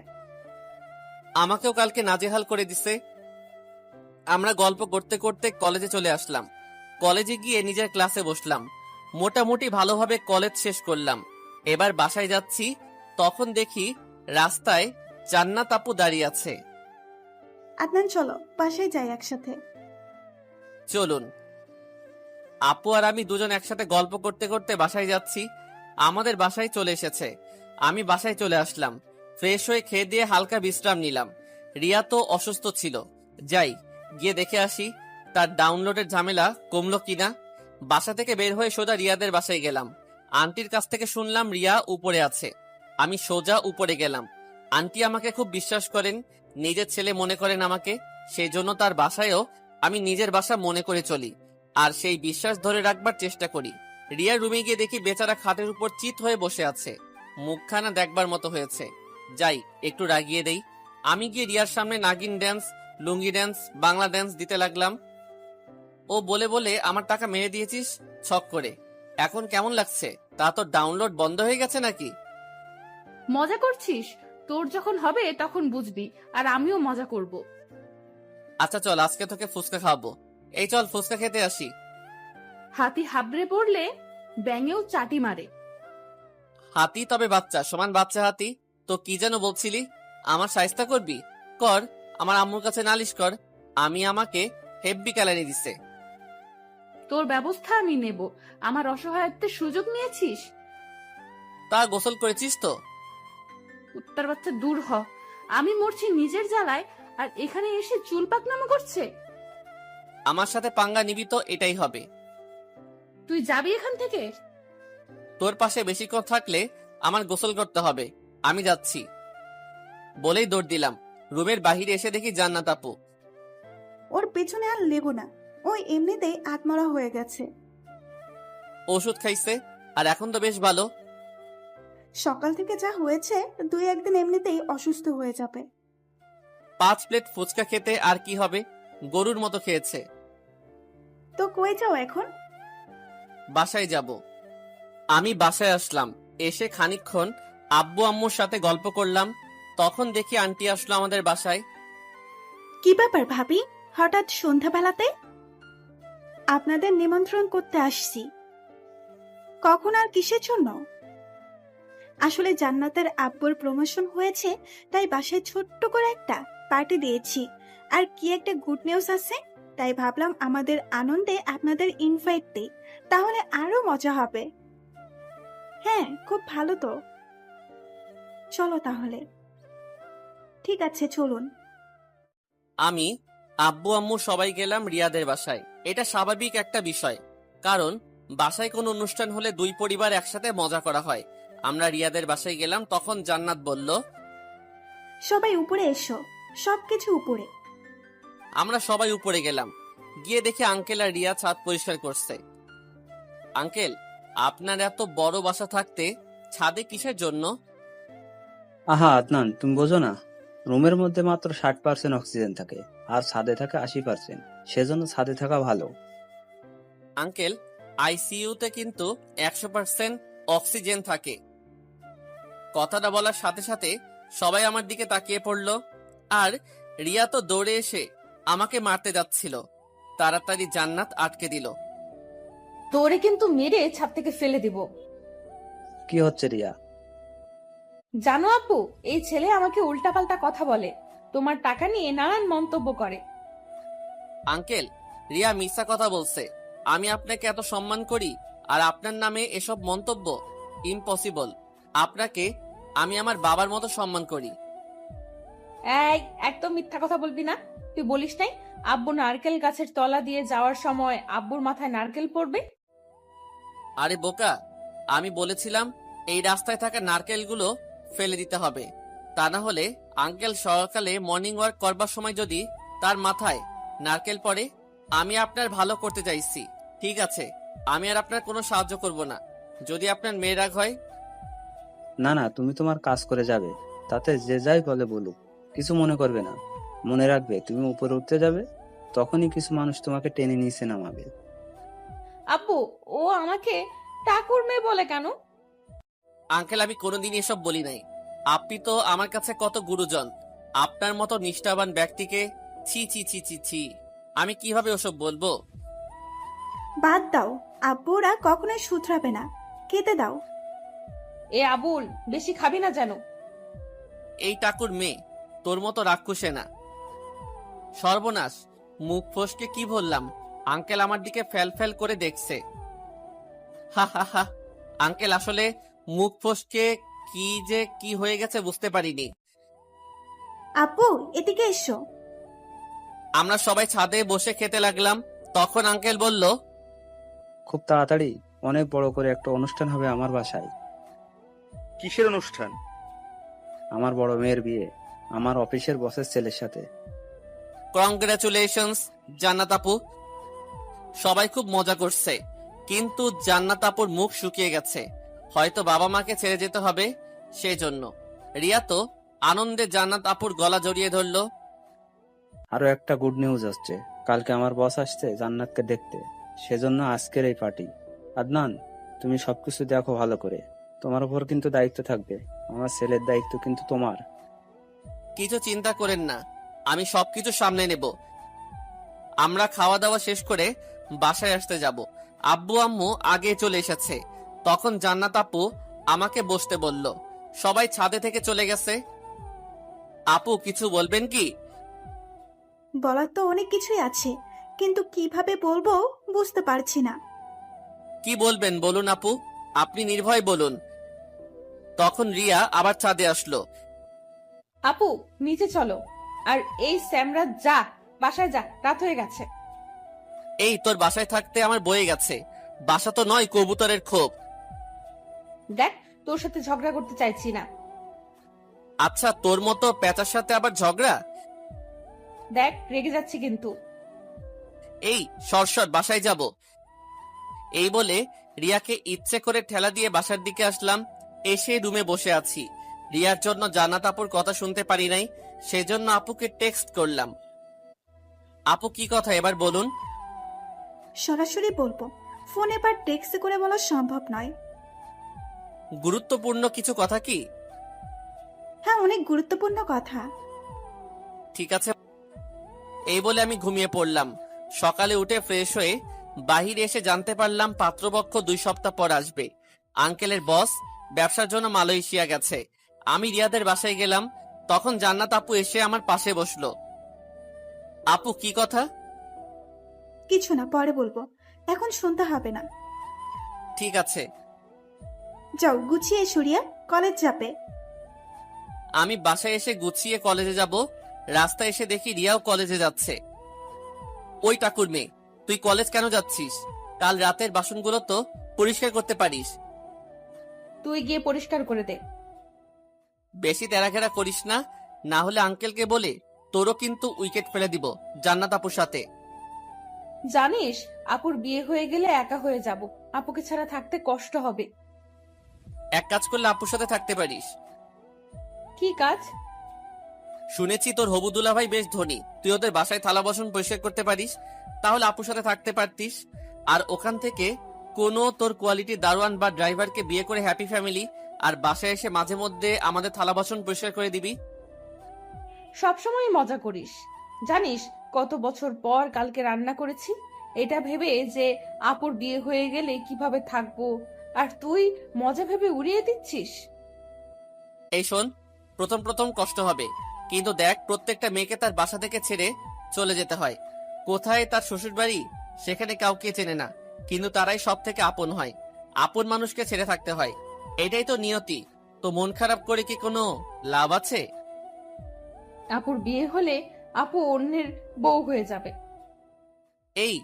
আমাকেও কালকে নাজেহাল করে দিছে। আমরা গল্প করতে করতে কলেজে চলে আসলাম। কলেজে গিয়ে নিজের ক্লাসে বসলাম। মোটামুটি ভালোভাবে কলেজ শেষ করলাম। এবার বাসায় যাচ্ছি, তখন দেখি রাস্তায় জান্নাত আপু দাঁড়িয়ে আছে। আদনান চলো বাসায় যাই একসাথে। চলুন। আপু আর আমি দুজন একসাথে গল্প করতে করতে বাসায় যাচ্ছি। আমাদের বাসায় চলে এসেছে। আমি বাসায় চলে আসলাম। ফ্রেশ হয়ে খেয়ে দিয়ে হালকা বিশ্রাম নিলাম। রিয়া তো অসুস্থ ছিল। যাই গিয়ে দেখে আসি তার ডাউনলোডের ঝামেলা কমলো কিনা। বাসা থেকে বের হয়ে সোজা রিয়াদের বাসায় গেলাম। আন্টির কাছ থেকে শুনলাম রিয়া উপরে আছে। আমি সোজা উপরে গেলাম। আন্টি আমাকে খুব বিশ্বাস করেন, নিজের ছেলে মনে করেন আমাকে। সেই জন্য তার বাসায়ও আমি নিজের বাসা মনে করে চলি, আর সেই বিশ্বাস ধরে রাখবার চেষ্টা করি। রিয়ার রুমে গিয়ে দেখি বেচারা খাটের উপর চিত হয়ে বসে আছে। মুখখানা দেখবার মতো হয়েছে। যাই একটু রাগিয়ে দেই। আমি গিয়ে রিয়ার সামনে নাগিন ড্যান্স, লুঙ্গি ড্যান্স, বাংলা ড্যান্স দিতে লাগলাম। ও বলে বলে আমার টাকা মেরে দিয়েছিস ছক করে। এখন কেমন লাগছে? তা তো ডাউনলোড বন্ধ হয়ে গেছে নাকি? মজা করছিস? তোর যখন হবে তখন বুঝবি, আর আমিও মজা করব। আচ্ছা চল, আজকে তোকে ফুচকা খাওয়াবো। এই চল ফুচকা খেতে আসি। হাতি হাবড়ে পড়লে ব্যাঙেও চাটি মারে। হাতি তবে বাচ্চা, সমান বাচ্চা হাতি। তো কি যেন বলছিলি? আমার শায়েস্তা করবি? কর, আমার আম্মুর কাছে নালিশ কর। আমাকে হেব্বি ক্যালারি দিছে। তোর ব্যবস্থা আমি নেব। আমার অসহায়ত্বের সুযোগ নিয়েছিস? তা গোসল করেছিস তো? উত্তর বাচ্চা দূর হ। আমি মরছি নিজের জ্বালায়, আর এখানে এসে চুল পাকনামো করছে। আমার সাথে পাঙ্গা নিবি তো এটাই হবে। তুই যাবি এখান থেকে? তোর পাশে বেশিক্ষণ থাকলে আমার গোসল করতে হবে। আমি যাচ্ছি বলেই দৌড় দিলাম। রুমের বাহিরে এসে দেখি জান্নাত আপু। ওর পেছনে আর লেগো না, ওই এমনিতেই আত্মরা হয়ে গেছে। ওষুধ খাইছে আর এখন তো বেশ ভালো। সকাল থেকে যা হয়েছে 2-1 দিন এমনিতেই অসুস্থ হয়ে যাবে। 5 প্লেট ফুচকা খেতে আর কি হবে, গরুর মতো খেয়েছে। তো কই যাও এখন? বাসায় যাব। আমি বাসায় আসলাম, এসে খানিকক্ষণ আব্বু আম্মুর সাথে গল্প করলাম। তখন দেখি আন্টি আসলো আমাদের বাসায়। কি ব্যাপার ভাবি, হঠাৎ সন্ধ্যাবেলাতে? আপনাদের নিমন্ত্রণ করতে আসছি। কখন আর কিসের জন্য? আসলে জান্নাতের আব্বুর প্রমোশন হয়েছে, তাই বাসায় ছোট্ট করে একটা পার্টি দিয়েছি। আর কি একটা গুড নিউজ আছে, তাই ভাবলাম আমাদের আনন্দে আপনাদের ইনভাইট দিই, তাহলে আরো মজা হবে। হ্যাঁ, খুব ভালো তো। চলো তাহলে। ঠিক আছে, চলুন। আমি, আব্বু আম্মু সবাই গেলাম রিয়াদের বাসায়। এটা স্বাভাবিক একটা বিষয়, কারণ বাসায় কোনো অনুষ্ঠান হলে দুই পরিবার একসাথে মজা করা হয়। আমরা রিয়াদের বাসায় গেলাম, তখন জান্নাত বলল, সবাই উপরে এসো, সবকিছু উপরে। আমরা সবাই উপরে গেলাম। গিয়ে দেখি আঙ্কেল আর রিয়া ছাদ পরিষ্কার করছে। আঙ্কেল, আপনার এত বড় বাসা থাকতে ছাদে কিসের জন্য? আহা আদনান, তুমি বোঝো না, রুমের মধ্যে মাত্র 60% অক্সিজেন থাকে, আর ছাদে থাকে 80%। সেজন্য ছাদে থাকা ভালো। আঙ্কেল, আইসিইউতে কিন্তু 100% অক্সিজেন থাকে। কথাটা বলার সাথে সাথে সবাই আমার দিকে তাকিয়ে পড়ল, আর রিয়া তো দৌড়ে এসে আমাকে মারতে যাচ্ছিল। তাড়াতাড়ি জান্নাত আটকে দিল। তোরে কিন্তু মেরে ছাদ থেকে ফেলে দিব। কি হচ্ছে রিয়া? জানো আপু, এই ছেলে আমাকে উল্টাপাল্টা কথা বলে, তোমার টাকা নিয়ে নানান মন্তব্য করে। আঙ্কেল, রিয়া মিথ্যা কথা বলছে। আমি আপনাকে এত সম্মান করি, আর আপনার নামে এসব মন্তব্য? ইম্পসিবল। আপনাকে আমি আমার বাবার মতো সম্মান করি। এই, একদম মিথ্যা কথা বলবি না। তুই বলিস নাই আব্বু নারকেল গাছের তলা দিয়ে যাওয়ার সময় আব্বুর মাথায় নারকেল পড়বে? আরে বোকা, আমি বলেছিলাম এই রাস্তায় থাকা নারকেলগুলো ফেলে দিতে হবে, তা না হলে আঙ্কেল সকালে মর্নিং ওয়াক করবার সময় যদি তার মাথায় নারকেল পড়ে। আমি আপনার ভালো করতে চাইছি, ঠিক আছে? আমি আর আপনার কোনো সাহায্য করব না। যদি আপনার মেয়ে রাগ হয়। না না, তুমি তোমার কাজ করে যাবে, তাতে যে যাই বলে বলুক, কিছু মনে করবে না। মনে রাখবে, তুমি উপরে উঠতে যাবে, তখনই কিছু মানুষ তোমাকে টেনে নিচে নামাবে। আব্বু, ও আমাকে ঠাকুর মেয়ে বলে কেন? আঙ্কেল, আমি কোনোদিন এসব বলি নাই। আপনি তো আমার কাছে কত গুরুজন। আপনার মতো নিষ্ঠাবান ব্যক্তিকে ছি ছি ছি ছি ছি, আমি কিভাবে ওসব বলবো? বাদ দাও, আব্বুরা কখনোই শুধরাবে না, খেতে দাও। এ আবুল, বেশি খাবি না যেন। এই টাকুর মেয়ে তোর মতো রাক্ষসে না। সর্বনাশ, মুখ ফসকে কি বললাম? আঙ্কেল আমার দিকে ফ্যাল ফ্যাল করে দেখছে। হা হা হা। আঙ্কেল, আসলে মুখ ফসকে কি যে কি হয়ে গেছে বুঝতে পারিনি। আব্বু, এদিকে এসো। আমরা সবাই ছাদে বসে খেতে লাগলাম। তখন আঙ্কেল বলল, খুব তাড়াতাড়ি অনেক বড় করে একটা অনুষ্ঠান হবে আমার বাসায়। কিসের অনুষ্ঠান? আমার বড় মেয়ের বিয়ে, আমার অফিসের বসের ছেলের সাথে। কংগ্রাচুলেশনস জান্নাত আপু। সবাই খুব মজা করছে, কিন্তু জান্নাত আপুর মুখ শুকিয়ে গেছে। হয়তো বাবা মাকে ছেড়ে যেতে হবে সেজন্য। রিয়া তো আনন্দে জান্নাত আপুর গলা জড়িয়ে ধরলো। আরো একটা গুড নিউজ আসছে, কালকে আমার বস আসছে জান্নাতকে দেখতে, সেজন্য আজকের এই পার্টি। আদনান, তুমি সবকিছু দেখো ভালো করে, তোমার উপর কিন্তু দায়িত্ব থাকবে, আমার ছেলের দায়িত্ব কিন্তু তোমার। কিছু চিন্তা করেন না, আমি সবকিছু সামনে নেব। আমরা খাওয়া দাওয়া শেষ করে বাসায় আসতে যাব। আব্বু আম্মু আগে চলে এসেছে। তখন জান্নাত আপু আমাকে বসতে বলল। সবাই ছাদে থেকে চলে গেছে। আপু, কিছু বলবেন কি? বলার তো অনেক কিছুই আছে, কিন্তু কিভাবে বলবো বুঝতে পারছি না। কি বলবেন বলুন আপু, আপনি নির্ভয় বলুন। তখন রিয়া আবার ছাদে আসলো। আপু, নিচে চলো। আর এই স্যামরা, যা বাসায় যা, রাত হয়ে গেছে। এই, তোর বাসায় থাকতে আমার বয়ে গেছে। বাসা তো নয় কবুতরের খোপ। দেখ, তোর সাথে ঝগড়া করতে চাইছি না। আচ্ছা, তোর মতো পেঁচার সাথে আবার ঝগড়া? দেখ, রেগে যাচ্ছি কিন্তু। এই সরসর, বাসায় যাব। এই বলে রিয়াকে ইচ্ছে করে ঠেলা দিয়ে বাসার দিকে আসলাম। এসে রুমে বসে আছি। রিয়ার জন্য জান্নাত আপুর কথা শুনতে পারি নাই, সেজন্য আপুকে টেক্সট করলাম। আপু কি কথা এবার বলুন। সরাসরি বলবো, ফোন এবার টেক্সট করে বলা সম্ভব নয়। গুরুত্বপূর্ণ কিছু কথা কি? হ্যাঁ, অনেক গুরুত্বপূর্ণ কথা। ঠিক আছে। এই বলে আমি ঘুমিয়ে পড়লাম। সকালে উঠে ফ্রেশ হয়ে বাহিরে এসে জানতে পারলাম পাত্রপক্ষ 2 সপ্তাহ পর আসবে। আঙ্কেলের বস ব্যবসার জন্য মালয়েশিয়া গেছে। আমি রিয়াদের বাসায় গেলাম, তখন জান্নাত আপু এসে আমার পাশে বসলো। আপু কি কথা? কিছু না, পরে বলবো, এখন শুনতে হবে না। ঠিক আছে। যাও গুছিয়ে সুরিয়া, কলেজ যাবে। আমি বাসায় এসে গুছিয়ে কলেজে যাব। রাস্তায় এসে দেখি রিয়াও কলেজে যাচ্ছে। ওই টাকুর মেয়ে, তুই কলেজ কেন যাচ্ছিস? কাল রাতের বাসনগুলো তো পরিষ্কার করতে পারিস। তুই গিয়ে পরিষ্কার করে দে। বেশি তেরাঘেরা করিস না, না হলে আঙ্কেলকে বলে তোরও কিন্তু উইকেট ফেলে দিব জান্নাত আপুর সাথে। জানিস, আপুর বিয়ে হয়ে গেলে একা হয়ে যাব। আপুকে ছাড়া থাকতে কষ্ট হবে। এক কাজ করলে আপুর সাথে থাকতে পারিস। কি কাজ? শুনেছি তোর হবু দুলাভাই বেশ ধনী, তুই ওদের বাসায় থালা বাসন পরিষ্কার করতে পারিস। তাহলে আপুর সাথে থাকতে পারতিস, আর ওখান থেকে কোনো তোর কোয়ালিটি দারোয়ান বা ড্রাইভারকে বিয়ে করে হ্যাপি ফ্যামিলি, আর বাসায় এসে মাঝে মধ্যে আমাদের থালা বাসন পরিষ্কার করে দিবি। সবসময় মজা করিস। জানিস কত বছর পর কালকে রান্না করেছি, এটা ভেবে যে আপুর বিয়ে হয়ে গেলে কিভাবে থাকবো, আর তুই মজা ভেবে উড়িয়ে দিচ্ছিস। এই শোন, প্রথম প্রথম কষ্ট হবে, কিন্তু দেখ প্রত্যেকটা মেয়েকে তার বাসা থেকে ছেড়ে চলে যেতে হয়। কোথায় তার শ্বশুর বাড়ি, সেখানে কাউকে চেনে না, কিন্তু তারাই সব থেকে আপন হয়। আপন মানুষকে ছেড়ে থাকতে হয়, এটাই তো নিয়তি। তো মন খারাপ করে কি কোনো লাভ আছে? আপুর বিয়ে হলে আপু অন্যের বউ হয়ে যাবে। এই,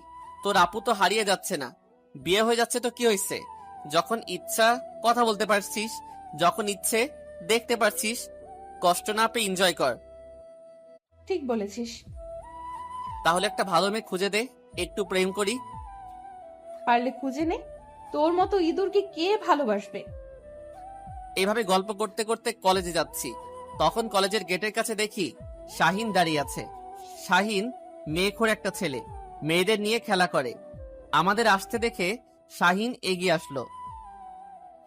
তোর আপু তো হারিয়ে যাচ্ছে না, বিয়ে হয়ে যাচ্ছে তো কি হয়েছে? যখন ইচ্ছা কথা বলতে পারছিস, যখন ইচ্ছে দেখতে পারছিস, কষ্ট না পেয়ে এনজয় কর। ঠিক বলেছিস। তাহলে একটা ভালো মেয়ে খুঁজে দে, একটু প্রেম করি। পারলে খুঁজে নে, তোর মতো ইঁদুরকে কে ভালোবাসবে? এইভাবে গল্প করতে করতে কলেজে যাচ্ছি। তখন কলেজের গেটের কাছে দেখি শাহিন দাঁড়িয়ে আছে। শাহিন মেয়েখোর একটা ছেলে, মেয়েদের নিয়ে খেলা করে। আমাদের আসতে দেখে শাহিন এগিয়ে আসলো।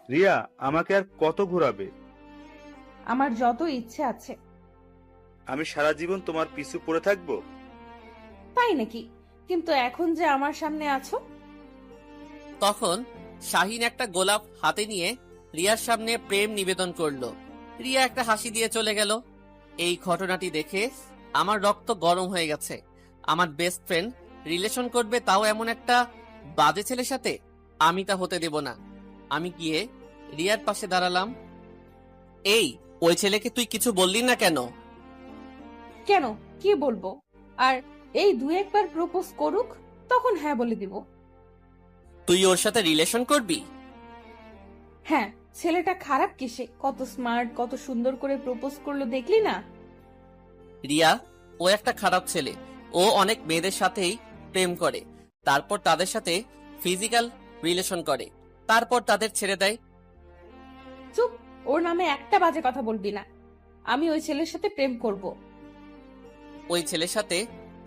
রিয়া, আমাকে আর কত ঘোরাবে? আমার যত ইচ্ছে আছে। আমি সারা জীবন তোমার পিছু পড়ে থাকবো? তাই নাকি? কিন্তু এখন যে আমার সামনে আছো। তখন শাহিন একটা গোলাপ হাতে নিয়ে রিয়ার সামনে প্রেম নিবেদন করলো। রিয়া একটা হাসি দিয়ে চলে গেল। এই ঘটনাটি দেখে আমার রক্ত গরম হয়ে গেছে। আমার বেস্ট ফ্রেন্ড রিলেশন করবে, তাও এমন একটা বাজে ছেলের সাথে? আমি তা হতে দেব না। আমি গিয়ে রিয়ার পাশে দাঁড়ালাম। এই, ওই ছেলেকে তুই কিছু বললি না কেন? কেন, কি বলবো? আর এই 2-1 বার প্রপোজ করুক, তখন হ্যাঁ বলে দিব। তুই ওর সাথে রিলেশন করবি? হ্যাঁ, ছেলেটা খারাপ কিসে? কত স্মার্ট, কত সুন্দর করে প্রপোজ করলো, দেখলি না? রিয়া, ও একটা খারাপ ছেলে। ও অনেক মেয়েদের সাথেই প্রেম করে, তারপর তাদের সাথে ফিজিক্যাল রিলেশন করে, তারপর তাদের ছেড়ে দেয়। চুপ, ওর নামে একটা বাজে কথা বলবি না। আমি ওই ছেলের সাথে প্রেম করব। ওই ছেলের সাথে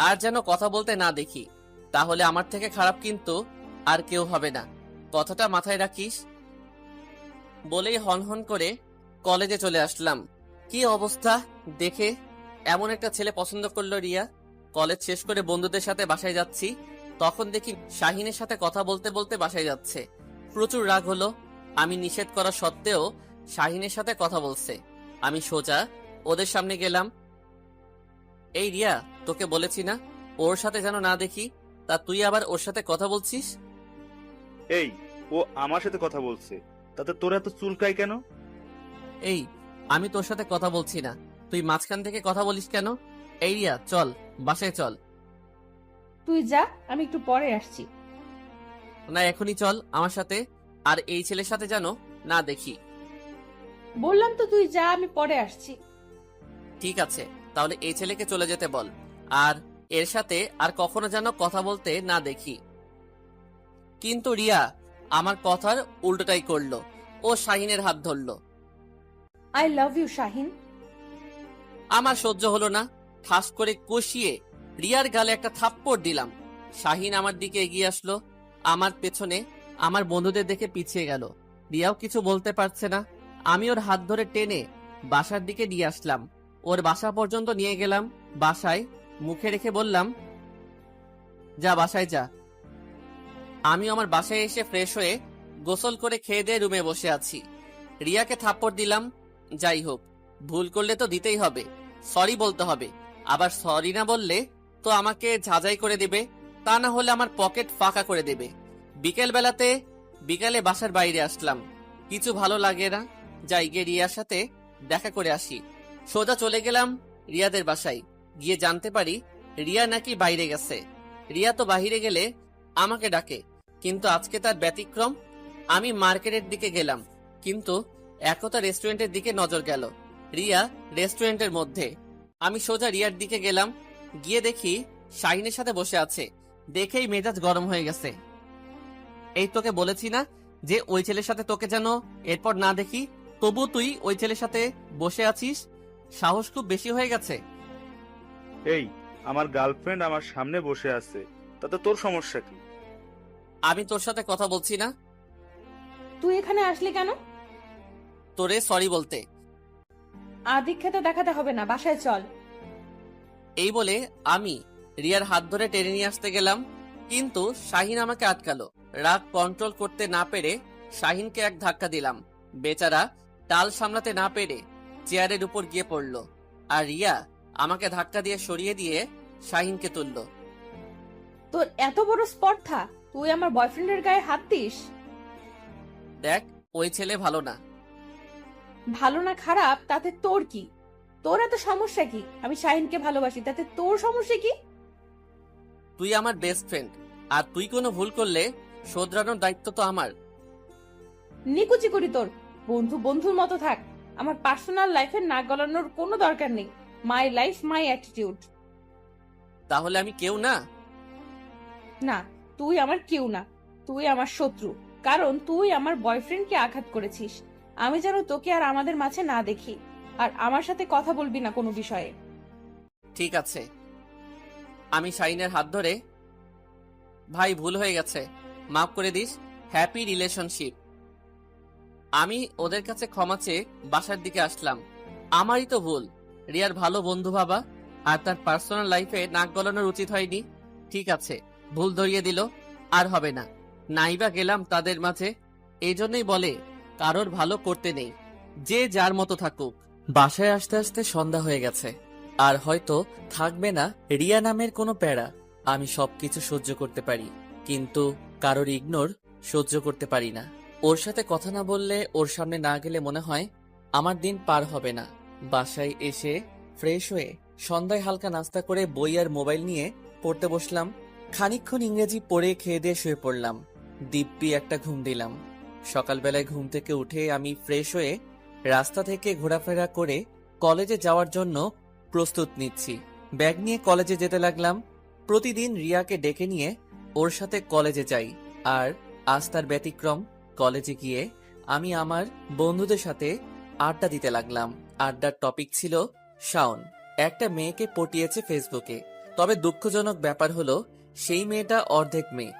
আর যেন কথা বলতে না দেখি, তাহলে আমার থেকে খারাপ কিন্তু আর কেউ হবে না, কথাটা মাথায় রাখিস। বলেই হনহন করে কলেজে চলে আসলাম। কি অবস্থা দেখে, এমন একটা ছেলে পছন্দ করলো রিয়া। কলেজ শেষ করে বন্ধুদের সাথে বাসায় যাচ্ছি, তখন দেখি শাহিনের সাথে কথা বলতে বলতে বাসায় যাচ্ছে। প্রচুর রাগ হলো। আমি নিষেধ করা সত্ত্বেও শাহিনের সাথে কথা বলছে। আমি সোজা ওদের সামনে গেলাম। এই রিয়া, তোকে বলেছি না ওর সাথে যেন না দেখি, তা তুই আবার ওর সাথে কথা বলছিস? এই, ও আমার সাথে কথা বলছে, তাতে তোর এত চুলকায় কেন? এই, আমি তোর সাথে কথা বলছি না, তুই মাঝখান থেকে কথা বলিস কেন? এই রিয়া, চল বাসায় চল। তুই যা, আমি একটু পরে আসছি। না, এখনই চল আমার সাথে, আর এই ছেলের সাথে যেন না দেখি। বললাম তো তুই যা, আমি পরে আসছি। ঠিক আছে, তাহলে এই ছেলেকে চলে যেতে বল, আর এর সাথে আর কখনো যেন কথা বলতে না দেখি। কিন্তু রিয়া আমার কথার উল্টোটাই করলো। ও ও শাহিনের হাত ধরলো। I love you Shaheen. আমার সহ্য হলো না, ঠাস করে কষিয়ে রিয়ার গালে একটা থাপ্পড় দিলাম। শাহিন আমার দিকে এগিয়ে আসলো, আমার পেছনে আমার বন্ধুদের দেখে পিছিয়ে গেল। রিয়াও কিছু বলতে পারছে না। আমি ওর হাত ধরে টেনে বাসার দিকে নিয়ে আসলাম, ওর বাসা পর্যন্ত নিয়ে গেলাম। বাসায় মুখে রেখে বললাম, যা বাসায় যা। আমি আমার বাসায় এসে ফ্রেশ হয়ে গোসল করে খেয়ে দিয়ে রুমে বসে আছি। রিয়াকে থাপ্পড় দিলাম। যাই হোক, ভুল করলে তো দিতেই হবে, সরি বলতে হবে। আবার সরি না বললে তো আমাকে ঝাঁঝাই করে দেবে, তা না হলে আমার পকেট ফাঁকা করে দেবে। বিকালে বাসার বাইরে আসলাম, কিছু ভালো লাগে না। যাই গিয়ে রিয়ার সাথে দেখা করে আসি। সোজা চলে গেলাম রিয়াদের বাসায়। গিয়ে জানতে পারি রিয়া নাকি বাইরে গেছে। রিয়া তো বাইরে গেলে আমাকে ডাকে, কিন্তু আজকে তার ব্যতিক্রম। আমি মার্কেটের দিকে গেলাম, কিন্তু একতা রেস্টুরেন্টের দিকে নজর গেল। রিয়া রেস্টুরেন্টের মধ্যে। আমি সোজা রিয়ার দিকে গেলাম, গিয়ে দেখি শাহিনের সাথে বসে আছে। দেখেই মেজাজ গরম হয়ে গেছে। এই তোকে বলেছি না যে ওই ছেলের সাথে তোকে যেন এরপর না দেখি, তবু তুই ওই ছেলের সাথে বসে আছিস। সাহস খুব বেশি হয়ে গেছে। এই, আমার গার্লফ্রেন্ড আমার সামনে বসে আছে, তাতে তোর সমস্যা কি? আমি তোর সাথে কথা বলছি না, তুই এখানে আসলি কেন? তোরে সরি বলতে। আদিক্ষেতা দেখাতে হবে না, বাসায় চল। এই বলে আমি রিয়ার হাত ধরে টেনে নিয়ে আসতে গেলাম, কিন্তু শাহিন আমাকে আটকালো। রাগ কন্ট্রোল করতে না পেরে শাহিনকে এক ধাক্কা দিলাম। বেচারা টাল সামলাতে না পেরে চেয়ারের উপর গিয়ে পড়ল, আর রিয়া আমাকে ধাক্কা দিয়ে সরিয়ে দিয়ে শাহিনকে তুলল। তোর এত বড় স্পর্ধা, তুই আমার বয়ফ্রেন্ডের গায়ে হাত দিস? দেখ, ওই ছেলে ভালো না। ভালো না খারাপ তাতে তোর কি? তোর এত সমস্যা কি? আমি শাহিনকে ভালোবাসি, তাতে তোর সমস্যা কি? তুই আমার বেস্ট ফ্রেন্ড, আর তুই কোনো ভুল করলে শোধরানোর দায়িত্ব তো আমার। নিকুচি করি তোর। বন্ধু বন্ধুর মতো থাক, আমার পার্সোনাল লাইফে নাক গলানোর কোনো দরকার নেই। My life my attitude. তাহলে আমি কেউ না? না, তুই আমার কেউ না, তুই আমার শত্রু। কারণ তুই আমার বয়ফ্রেন্ডকে আঘাত করেছিস। আমি যেন তোকে আর আমাদের মাঝে না দেখি, আর আমার সাথে কথা বলবি না কোনো বিষয়ে। ঠিক আছে। আমি শাহিনের হাত ধরে, ভাই ভুল হয়ে গেছে, মাফ করে দিস, হ্যাপি রিলেশনশিপ। আমি ওদের কাছে ক্ষমা চেয়ে বাসার দিকে আসলাম। আমারই তো ভুল, রিয়ার ভালো বন্ধু ভাবা আর তার পার্সোনাল লাইফে নাক গলানোর উচিত হয়নি। ঠিক আছে, ভুল ধরিয়ে দিল, আর হবে না। নাইবা গেলাম তাদের মাঝে। এই জন্যই বলে কারোর ভালো করতে নেই, যে যার মতো থাকুক। বাসায় আসতে আসতে সন্ধ্যা হয়ে গেছে, আর হয়তো থাকবে না রিয়া নামের কোনো প্যারা। আমি সবকিছু সহ্য করতে পারি, কিন্তু কারোর ইগনোর সহ্য করতে পারি না। ওর সাথে কথা না বললে, ওর সামনে না গেলে মনে হয় আমার দিন পার হবে না। বাসায় এসে ফ্রেশ হয়ে সন্ধ্যায় হালকা নাস্তা করে বই আর মোবাইল নিয়ে পড়তে বসলাম। খানিকক্ষণ ইংরেজি পড়ে খেয়ে দিয়ে শুয়ে পড়লাম। দিব্যি একটা ঘুম দিলাম। সকালবেলায় ঘুম থেকে উঠে আমি ফ্রেশ হয়ে রাস্তা থেকে ঘোরাফেরা করে কলেজে যাওয়ার জন্য প্রস্তুত নিচ্ছি। ব্যাগ নিয়ে কলেজে যেতে লাগলাম। প্রতিদিন রিয়াকে ডেকে নিয়ে ওর সাথে কলেজে যাই, আর আজ তার ব্যতিক্রম। কলেজে গিয়ে আমি আমার বন্ধুদের সাথে আড্ডা দিতে লাগলাম। আড্ডার টপিক ছিল শাওন একটা মেয়েকে পটিয়েছে ফেসবুকে। তবে দুঃখজনক ব্যাপার হলো সেই মেয়েটা অর্ধেক মেয়ে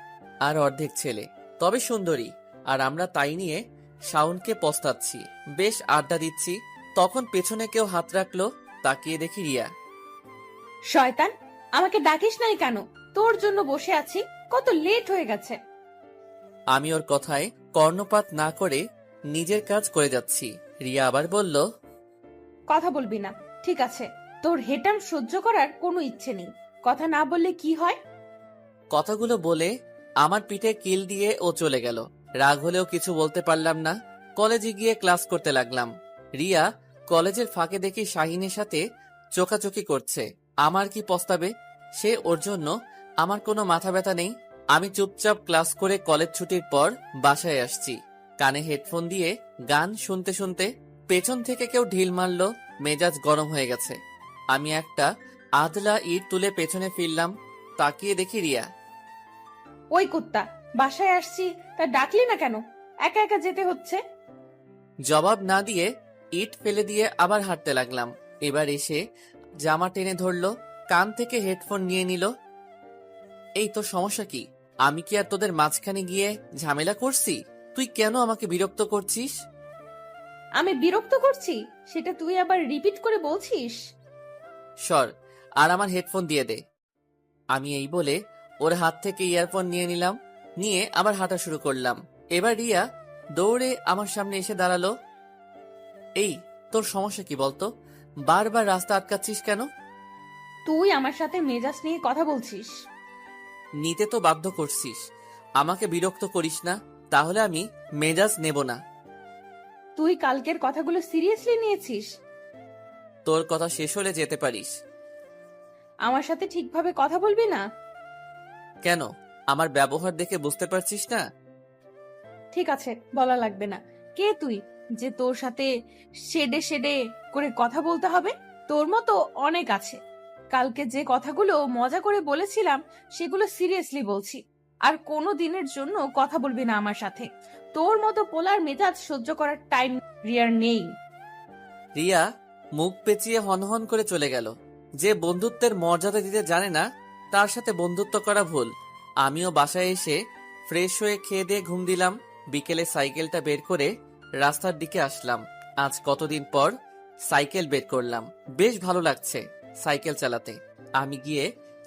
আর অর্ধেক ছেলে, তবে সুন্দরী। আর আমরা তাই নিয়ে শাওনকে পস্তাচ্ছি। বেশ আড্ডা দিচ্ছি, তখন পেছনে কেউ হাত রাখলো। তাকিয়ে দেখি রিয়া। শয়তান, আমাকে ডাকিস নাই কেন? তোর জন্য বসে আছি, কত লেট হয়ে গেছে। আমি ওর কথায় কর্ণপাত না করে নিজের কাজ করে যাচ্ছি। রিয়া আবার বলল, কথা বলবি না, ঠিক আছে? তোর হেটাম সহ্য করার কোনো ইচ্ছে নেই। কথা না বললে কি হয়? কথাগুলো বলে আমার পিঠে কিল দিয়ে ও চলে গেল। রাগ হলেও কিছু বলতে পারলাম না। কলেজে গিয়ে ক্লাস করতে লাগলাম। রিয়া কলেজের ফাঁকে দেখি শাহিনের সাথে চোখাচোখি করছে। আমার কি পস্তাবে? সে ওর জন্য আমার কোনো মাথা ব্যথা নেই। আমি চুপচাপ ক্লাস করে কলেজ ছুটির পর বাসায় আসছি। কানে হেডফোন দিয়ে গান শুনতে শুনতে পেছন থেকে কেউ ঢিল মারলো। মেজাজ গরম হয়ে গেছে। আমি একটা আদলা ইট তুলে পেছনে ফিরলাম। তাকিয়ে দেখি রিয়া। ওই কুত্তা, বাসায় আসছি তা ডাকলি না কেন? একা একা যেতে হচ্ছে। জবাব না দিয়ে ইট ফেলে দিয়ে আবার হাঁটতে লাগলাম। এবার এসে জামা টেনে ধরলো, কান থেকে হেডফোন নিয়ে নিল। এই তোর সমস্যা কি? আমি কি আর তোদের মাঝখানে গিয়ে ঝামেলা করছি? তুই কেন আমাকে বিরক্ত করছিস? আমি বিরক্ত করছি সেটা তুই আবার রিপিট করে বলছিস? সর, আর আমার হেডফোন দিয়ে দে। আমি এই বলে ওর হাত থেকে ইয়ারফোন নিয়ে নিলাম, নিয়ে আবার হাঁটা শুরু করলাম। এবার রিয়া দৌড়ে আমার সামনে এসে দাঁড়ালো। এই তোর সমস্যা কি বলতো? বারবার রাস্তা আটকাচ্ছিস কেন? তুই আমার সাথে মেজাজ নিয়ে কথা বলছিস। নিতে তো বাধ্য করছিস। আমাকে বিরক্ত করিস না, তাহলে আমি মেজাজ নেব না। তুই কালকের কথাগুলো সিরিয়াসলি নিয়েছিস? তোর কথা শেষ হলে যেতে পারিস। আমার সাথে ঠিকভাবে কথা বলবি না? কেন, আমার ব্যবহার দেখে বুঝতে পারছিস না? ঠিক আছে, বলা লাগবে না। কে তুই যে তোর সাথে শেডে শেডে করে কথা বলতে হবে? তোর মতো অনেক আছে। কালকে যে কথাগুলো মজা করে বলেছিলাম সেগুলো সিরিয়াসলি বলছি। আর কোনো দিনের জন্য কথা বলবি না আমার সাথে। তোর মতো পোলার মেজাজ সহ্য করার টাইম রিয়ার নেই। রিয়া মুখ পেঁচিয়ে হনহন করে চলে গেল। যে বন্ধুত্বের মর্যাদা দিতে জানে না তার সাথে বন্ধুত্ব করা ভুল। আমিও বাসায় এসে ফ্রেশ হয়ে খেয়ে দিয়ে ঘুম দিলাম। বিকেলে সাইকেলটা বের করে রাস্তার দিকে আসলাম। আজ কতদিন পর সাইকেল বের করলাম, বেশ ভালো লাগছে সাইকেল চালাতে। আমি গিয়ে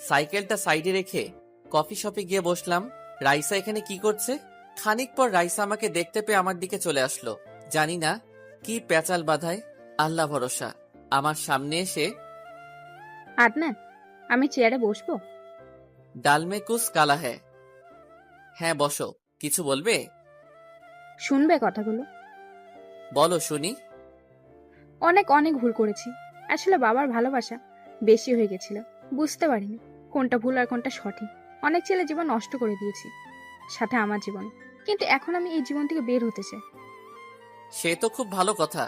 সাইকেলটা সাইডে রেখে কফি শপে গিয়ে বসলাম। রাইসা এখানে কি করছে? খানিক পর রাইসা আমাকে দেখতে পেয়ে আমার দিকে চলে আসলো। জানি না কি পেঁচাল বাঁধায়, আল্লাহ ভরসা। আমার সামনে এসে, আদনান, আমি চেয়ারে বসবো? ডাল মে কুছ কালা হ্যায়। হ্যাঁ বসো, কিছু বলবে? শুনবে কথাগুলো? বলো শুনি। অনেক অনেক ভুল করেছি। আসলে বাবার ভালোবাসা বেশি হয়ে গেছিল, বুঝতে পারিনি কোনটা ভুল আর কোনটা সঠিক। অনেক ছেলে জীবন নষ্ট করে দিয়েছি, সাথে আমার জীবন। কিন্তু এখন আমি এই জীবন থেকে বের হতে চাই। সে তো খুব ভালো কথা।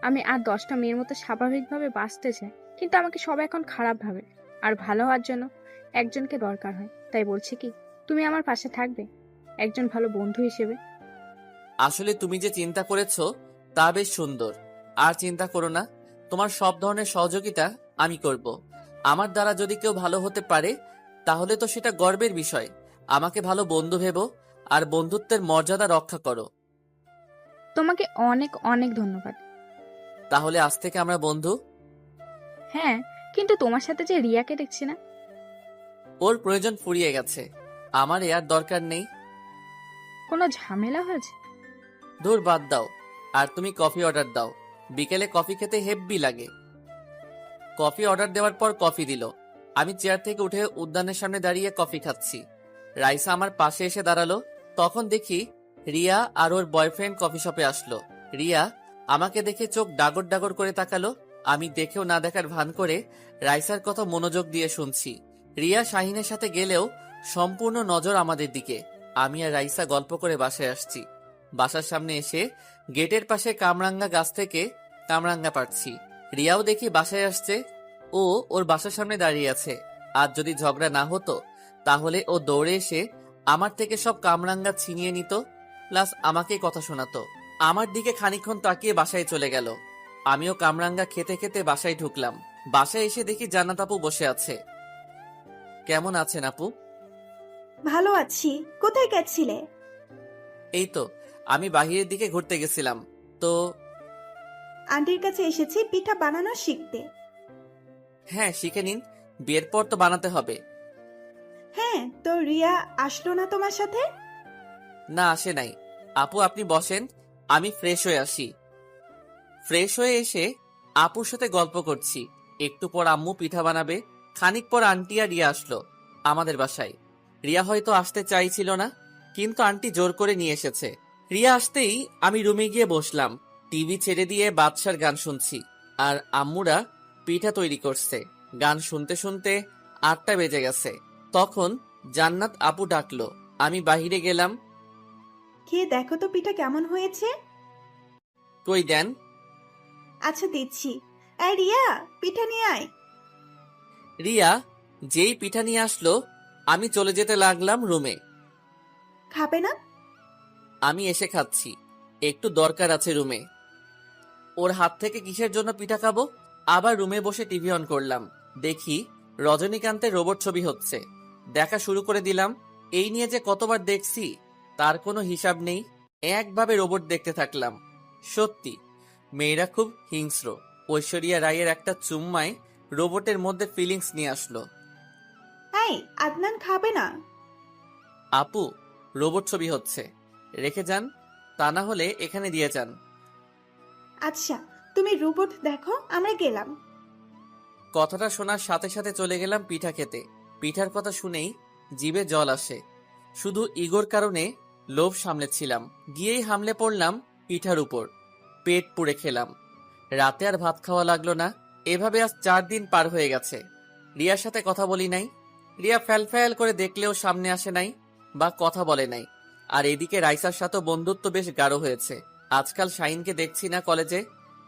আমি আর 10টা মেয়ের মতো স্বাভাবিকভাবে বাঁচতে চাই, কিন্তু আমাকে সবাই এখন খারাপ ভাবে। আর ভালো হওয়ার জন্য একজনকে দরকার হয়। তাই বলছি কি, তুমি আমার পাশে থাকবে একজন ভালো বন্ধু হিসেবে? আসলে তুমি যে চিন্তা করেছো তা বেশ সুন্দর। আর চিন্তা করো না, তোমার সব ধরনের সহযোগিতা আমি করব। আমার দ্বারা যদি কেউ ভালো হতে পারে তাহলে তো সেটা গর্বের বিষয়। আমাকে ভালো বন্ধু ভেবো আর বন্ধুত্বের মর্যাদা রক্ষা করো। তোমাকে অনেক অনেক ধন্যবাদ। তাহলে আজ থেকে আমরা বন্ধু? হ্যাঁ, কিন্তু তোমার সাথে যে রিয়াকে দেখছি না। ওর প্রয়োজন ফুরিয়ে গেছে, আমার আর দরকার নেই। কোনো ঝামেলা হয়েছে? দূর বাদ দাও। আর তুমি কফি অর্ডার দাও, বিকেলে কফি খেতে হেব্বি লাগে। কফি অর্ডার দেওয়ার পর কফি দিল। আমি চেয়ার থেকে উঠে উদ্যানের সামনে দাঁড়িয়ে কফি খাচ্ছি। রাইসা আমার পাশে এসে দাঁড়ালো। তখন দেখি রিয়া আর ওর বয়ফ্রেন্ড কফি শপে আসলো। রিয়া আমাকে দেখে চোখ ডাগর ডাগর করে তাকালো। আমি দেখেও না দেখার ভান করে রাইসার কথা মনোযোগ দিয়ে শুনছি। রিয়া শাহিনের সাথে গেলেও সম্পূর্ণ নজর আমাদের দিকে। আমি আর রাইসা গল্প করে বাসায় আসছি। বাসার সামনে এসে গেটের পাশে কামরাঙ্গা গাছ থেকে কামরাঙ্গা পাড়ছি। রিয়াও দেখি বাসায় আসছে। ও ওর বাসার সামনে দাঁড়িয়ে আছে। আর যদি ঝগড়া না হতো তাহলে ও দৌড়ে এসে আমার থেকে সব কামরাঙ্গা ছিনিয়ে নিত, প্লাস আমাকে কথা শোনাতো। আমার দিকে খানিকক্ষণ তাকিয়ে বাসায় চলে গেল। আমিও কামরাঙ্গা খেতে খেতে বাসায় ঢুকলাম। বাসায় এসে দেখি জান্নাত আপু বসে আছে। কেমন আছেন আপু? ভালো আছি। কোথায় গেছিলে? এই তো আমি বাহিরের দিকে ঘুরতে গেছিলাম। তো আন্টির কাছে এসেছি পিঠা বানানো শিখতে। হ্যাঁ শিখে নিন, বিয়ের পর তো বানাতে হবে। হ্যাঁ, তো রিয়া আসলো না তোমার সাথে? না আসে নাই। আপু আপনি বসেন, আমি ফ্রেশ হয়ে আসি। ফ্রেশ হয়ে এসে আপুর সাথে গল্প করছি। একটু পর আম্মু পিঠা বানাবে। খানিক পর আন্টি আর রিয়া আসলো আমাদের বাসায়। রিয়া হয়তো আসতে চাইছিল না, কিন্তু আন্টি জোর করে নিয়ে এসেছে। রিয়া আসতেই আমি রুমে গিয়ে বসলাম। টিভি ছেড়ে দিয়ে বাদশার গান শুনছি আর আম্মুরা পিঠা তৈরি করছে। গান শুনতে শুনতে 8টা বেজে গেছে। তখন জান্নাত আপু ডাকলো। আমি বাহিরে গেলাম। খেয়ে দেখো তো পিঠা কেমন হয়েছে। কই দেন। আচ্ছা দিচ্ছি। এই রিয়া, পিঠা নিয়ে আয়। রিয়া যেই পিঠা নিয়ে আসলো আমি চলে যেতে লাগলাম রুমে। খাবে না? আমি এসে খাচ্ছি। একটু দরকার আছে রুমে। ওর হাত থেকে কিসের জন্য পিঠা খাবো? আবার রুমে বসে টিভি অন করলাম। দেখি রজনীকান্তের রোবট ছবি হচ্ছে। দেখা শুরু করে দিলাম। এই নিয়ে যে কতবার দেখছি তার কোনো হিসাব নেই। একভাবে রোবট দেখতে থাকলাম। সত্যি মেয়েরা খুব হিংস্র। ঐশ্বরিয়া রায়ের একটা চুম্মায় রোবটের মধ্যে ফিলিংস নিয়ে আসলো। এই আদনান খাবে না? আপু, রোবট ছবি হচ্ছে, রেখে যান, তা না হলে এখানে দিয়ে যান। আচ্ছা, তুমি রোবট দেখো, আমরা গেলাম। কথাটা শোনার সাথে সাথে চলে গেলাম পিঠা খেতে। পিঠার কথা শুনেই জিভে জল আসে। শুধু ইগোর কারণে লোভ সামলেছিলাম, গিয়েই হামলে পড়লাম পিঠার উপর। পেট পুড়ে খেলাম। রাতে আর ভাত খাওয়া লাগলো না। এভাবে আজ 4 দিন পার হয়ে গেছে। রিয়ার সাথে কথা বলি নাই। রিয়া ফ্যাল ফ্যাল করে দেখলেও সামনে আসে নাই বা কথা বলে নাই। আর এদিকে রাইসার সাথেও বন্ধুত্ব বেশ গাঢ় হয়েছে। আজকাল শাহিনকে দেখছি না কলেজে।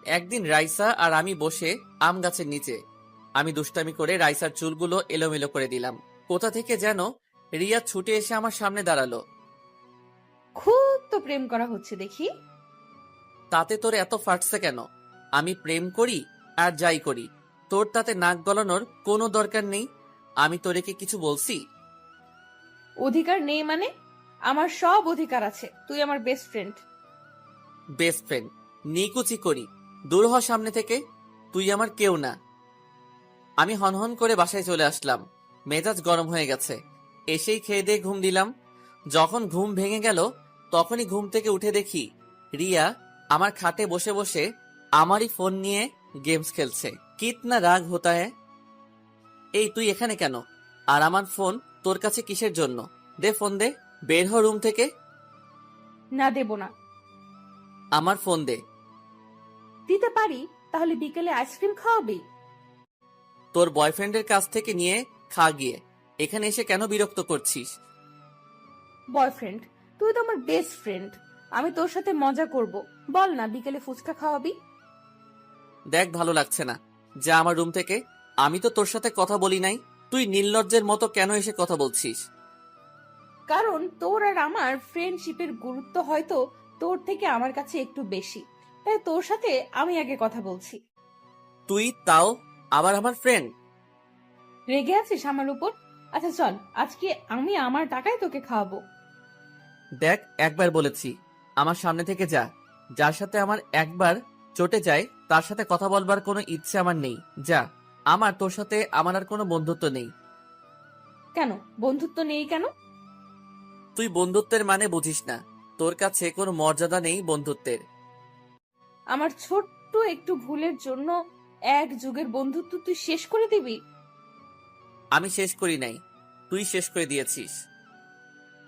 একদিন রাইসা আর আমি বসে আম গাছের নিচে। আমি দুষ্টামি করে রাইসার চুলগুলো এলোমেলো করে দিলাম। কোথা থেকে যেন রিয়া ছুটে এসে আমার সামনে দাঁড়ালো। খুব তো প্রেম করা হচ্ছে দেখি। তাতে তোর এত ফাটছে কেন? আমি প্রেম করি আর যাই করি, তোর তাতে নাক গলানোর কোনো দরকার নেই। আমি তোরে কি কিছু বলছি? অধিকার নেই মানে? আমার সব অধিকার আছে, তুই আমার বেস্ট ফ্রেন্ড। বেস্ট ফ্রেন্ড নিকুচি করি, দূর হ সামনে থেকে। তুই আমার কেউ না। আমি হনহন করে বাসায় চলে আসলাম। মেজাজ গরম হয়ে গেছে। এসেই খেয়ে দিয়ে ঘুম দিলাম। যখন ঘুম ভেঙে গেল তখনই ঘুম থেকে উঠে দেখি রিয়া আমার খাটে বসে বসে আমারই ফোন নিয়ে গেমস খেলছে। কিতনা রাগ হতা হ্যায়। এই তুই এখানে কেন? আর আমার ফোন তোর কাছে কিসের জন্য? দে ফোন দে, বের হ রুম থেকে। না, দেব না। আমার ফোন দে। দিতে পারি, তাহলে বিকেলে আইসক্রিম খাওয়াবি? তোর বয়ফ্রেন্ডের কাছ থেকে নিয়ে খা গিয়ে। এখানে এসে কেন বিরক্ত করছিস? বয়ফ্রেন্ড? তুই তো আমার বেস্ট ফ্রেন্ড। আমি তোর সাথে মজা করব। বল না, বিকেলে ফুচকা খাওয়াবি? দেখ ভালো লাগছে না, যা আমার রুম থেকে। আমি তো তোর সাথে কথা বলি নাই। তুই নির্লজ্জের মতো কেন এসে কথা বলছিস? কারণ তোর আর আমার ফ্রেন্ডশিপের গুরুত্ব হয়তো তোর থেকে আমার কাছে একটু বেশি, তাই তোর সাথে আমি আগে কথা বলছি। তুই তাও আবার আমার ফ্রেন্ড? রেগে আছিস আমার উপর? আচ্ছা চল, আজকে আমি আমার টাকায় তোকে খাওয়াবো। দেখ একবার বলেছি, আমার সামনে থেকে যা। যার সাথে আমার একবার চটে যায় তার সাথে কথা বলবার কোনো ইচ্ছে আমার নেই। যা। আমার তোর সাথে আমার আর কোনো বন্ধুত্ব নেই। কেন বন্ধুত্ব নেই কেন? তুই বন্ধুত্বের মানে বুঝিস না। তোর কাছে কোনো মর্যাদা নেই বন্ধুত্বের। আমার ছোট্ট একটু ভুলের জন্য এক যুগের বন্ধুত্ব তুই শেষ করে দিবি? আমি শেষ করি নাই, তুই শেষ করে দিয়েছিস।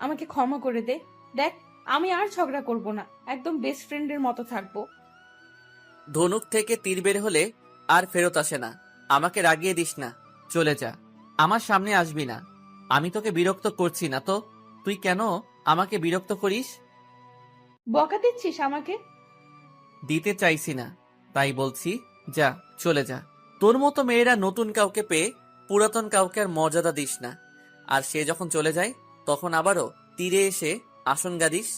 আমাকে ক্ষমা করে দে। দেখ, আমি আর ঝগড়া করব না, একদম বেস্ট ফ্রেন্ডের মতো থাকবো। ধনুক থেকে তীর বের হলে আর ফেরত আসে না। আমাকে রাগিয়ে দিস না, চলে যা। আমার সামনে আসবি না। আমি তোকে বিরক্ত করছি না তো। তুই কেন আমাকে বিরক্ত করিস? বকা দিচ্ছিস আমাকে? দিতে চাইছি না, তাই বলছি যা, চলে যা। তোর মতো মেয়েরা নতুন কাউকে পেয়ে পুরাতন কাউকে আর মর্যাদা দিস না। আর সে যখন চলে যায় তখন আবারও তীরে এসে আসন গাদিস।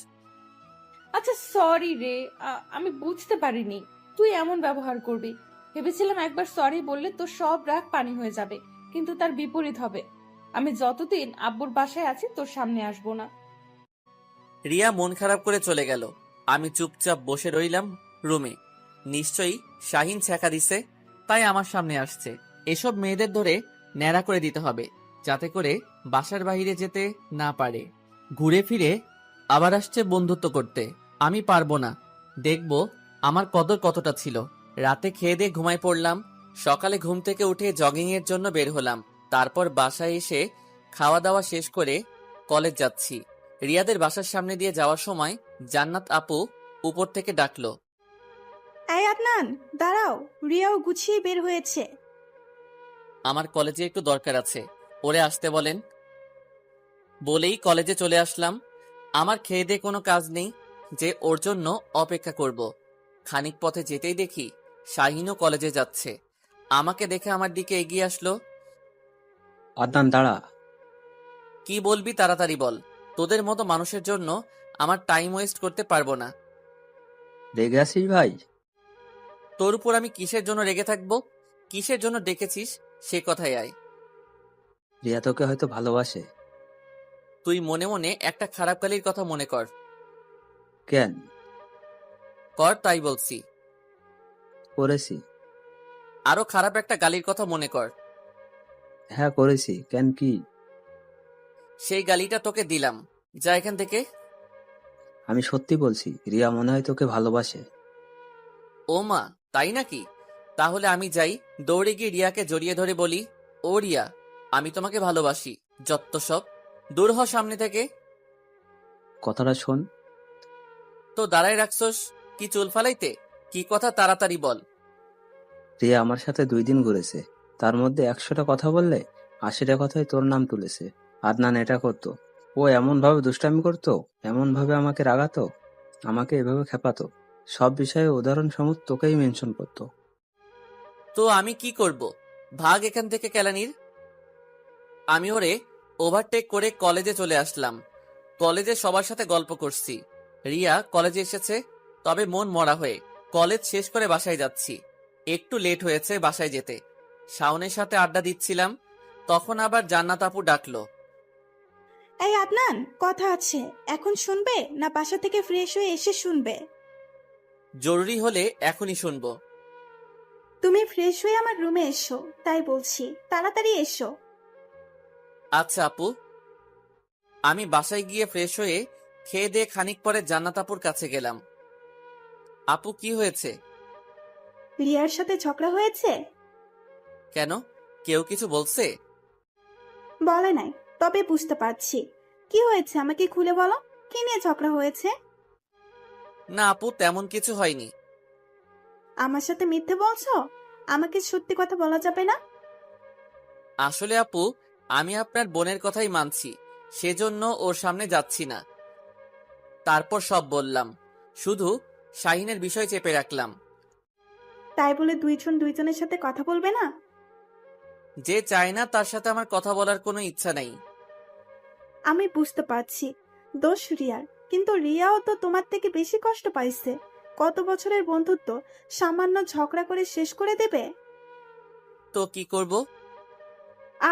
আচ্ছা সরি রে, আমি বুঝতে পারিনি তুই এমন ব্যবহার করবি। ভেবেছিলাম একবার সরি বললে তোর সব রাগ পানি হয়ে যাবে, কিন্তু তার বিপরীত হবে। আমি যতদিন আব্বুর বাসায় আছি তোর সামনে আসবো না। রিয়া মন খারাপ করে চলে গেল। আমি চুপচাপ বসে রইলাম রুমে। নিশ্চয়ই শাহিন ছ্যাঁকা দিছে, তাই আমার সামনে আসছে। এসব মেয়েদের ধরে ন্যাড়া করে দিতে হবে, যাতে করে বাসার বাইরে যেতে না পারে। ঘুরে ফিরে আবার আসছে বন্ধুত্ব করতে। আমি পারবো না। দেখব আমার কদর কতটা ছিল। রাতে খেয়ে দিয়ে ঘুমায় পড়লাম। সকালে ঘুম থেকে উঠে জগিং এর জন্য বের হলাম। তারপর বাসায় এসে খাওয়া দাওয়া শেষ করে কলেজ যাচ্ছি। রিয়াদের বাসার সামনে দিয়ে যাওয়ার সময় জান্নাত আপু উপর থেকে ডাকলো। এই আদনান, দাঁড়াও, রিয়াও গুছিয়ে বের হয়েছে। আমার কলেজে একটু দরকার আছে, ওরে আসতে বলেন। বলেই কলেজে চলে আসলাম। আমার খেয়ে দিয়ে কোনো কাজ নেই যে ওর জন্য অপেক্ষা করব। খানিক পথে যেতেই দেখি শাহিনও কলেজে যাচ্ছে। আমাকে দেখে আমার দিকে এগিয়ে আসলো। আদনান দাঁড়া। কি বলবি তাড়াতাড়ি বল। তোদের মতো মানুষের জন্য আমার টাইম ওয়েস্ট করতে পারবো না। রেগে আছিস ভাই? তোর উপর আমি কিসের জন্য রেগে থাকবো? কিসের জন্য ডেকেছিস সে কথাই আয়। রিয়া তোকে হয়তো ভালোবাসে। তুই মনে মনে একটা খারাপ গালির কথা মনে কর। কেন? কর, তাই বলছি। করেছি। আরো খারাপ একটা গালির কথা মনে কর। হ্যাঁ করেছি, কেন কি? সেই গালিটা তোকে দিলাম, যা এখান থেকে। আমি সত্যি বলছি, রিয়া মনে হয় তোকে ভালোবাসে। ও মা, তাই নাকি? তাহলে আমি যাই, দৌড়ে গিয়ে রিয়াকে জড়িয়ে ধরে বলি, ও রিয়া, আমি তোমাকে ভালোবাসি। যত্ত সব, দূর হ সামনে থেকে। কথাটা শোন। তো দাঁড়ায় রাখছস কি চুল ফালাইতে? কি কথা তাড়াতাড়ি বল। রিয়া আমার সাথে 2 দিন ঘুরেছে, তার মধ্যে 100টা কথা বললে 80টা কথাই তোর নাম তুলেছে। আদনান এটা করতো, ও এমন ভাবে দুষ্টামি করতো, এমন ভাবে আমাকে রাগাতো, আমাকে এভাবে খেপাতো, সব বিষয়ে উদাহরণ সমেত তোকেই মেনশন করতো। তো আমি কি করব? ভাগ এখান থেকে কেলানির। আমি ওরে ওভারটেক করে কলেজে চলে আসলাম। কলেজে সবার সাথে গল্প করছি। রিয়া কলেজে এসেছে, তবে মন মরা হয়ে। কলেজ শেষ করে বাসায় যাচ্ছি। একটু লেট হয়েছে বাসায় যেতে। শাওনের সাথে আড্ডা দিচ্ছিলাম, তখন আবার জান্নাত আপু ডাকলো। এই আদনান, কথা আছে, এখন শুনবে না বাসা থেকে ফ্রেশ হয়ে এসে শুনবে? জরুরি হলে এখনই শুনবো। তুমি ফ্রেশ হয়ে আমার রুমে এসো, তাই বলছি, তাড়াতাড়ি এসো। আচ্ছা আপু। আমি বাসায় গিয়ে ফ্রেশ হয়ে খেয়ে দিয়ে খানিক পরে জান্নাত আপুর কাছে গেলাম। আপু, কি হয়েছে? রিয়ার সাথে ঝগড়া হয়েছে? কেন, কেউ কিছু বলছে? বলে নাই, তবে বুঝতে পারছি। কি হয়েছে আমাকে খুলে বলো, কি নিয়ে ঝগড়া হয়েছে? না আপু, তেমন কিছু হয়নি। আমার সাথে মিথ্যে বলছো? আমাকে সত্যি কথা বলা যাবে না? আসলে আপু, আমি আপনার বোনের কথাই মানছি, সেজন্য ওর সামনে যাচ্ছি না। তারপর সব বললাম, শুধু শাহিনের বিষয় চেপে রাখলাম। তাই বলে দুইজন দুইজনের সাথে কথা বলবে না? যে চায় না তার সাথে আমার কথা বলার কোনো ইচ্ছা নেই। আমি বুঝতে পারছি দোষ রিয়ার, কিন্তু রিয়াও তো তোমার থেকে বেশি কষ্ট পাইছে। কত বছরের বন্ধুত্ব সামান্য ঝগড়া করে শেষ করে দেবে? তো কি করব?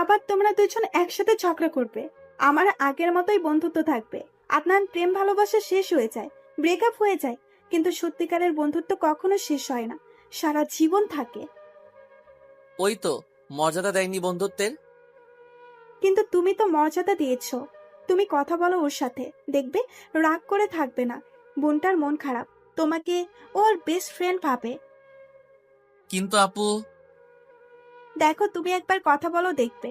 আবার তোমরা দুইজন একসাথে ঝগড়া করবে? আমার আগের মতোই বন্ধুত্ব থাকবে। আপনার প্রেম ভালোবাসা শেষ হয়ে যায়, ব্রেকআপ হয়ে যায়, কিন্তু সত্যিকারের বন্ধুত্ব কখনো শেষ হয় না, সারা জীবন থাকে। ওই তো, মর্যাদা দেয়নি বন্ধুত্বের। কিন্তু তুমি তো মর্যাদা দিয়েছো। তুমি কথা বলো ওর সাথে, দেখবে রাগ করে থাকবে না। বোনটার মন খারাপ, তোমাকে ওর বেস্ট ফ্রেন্ড ভাবে। কিন্তু আপু। দেখো, তুমি একবার কথা বলো, দেখবে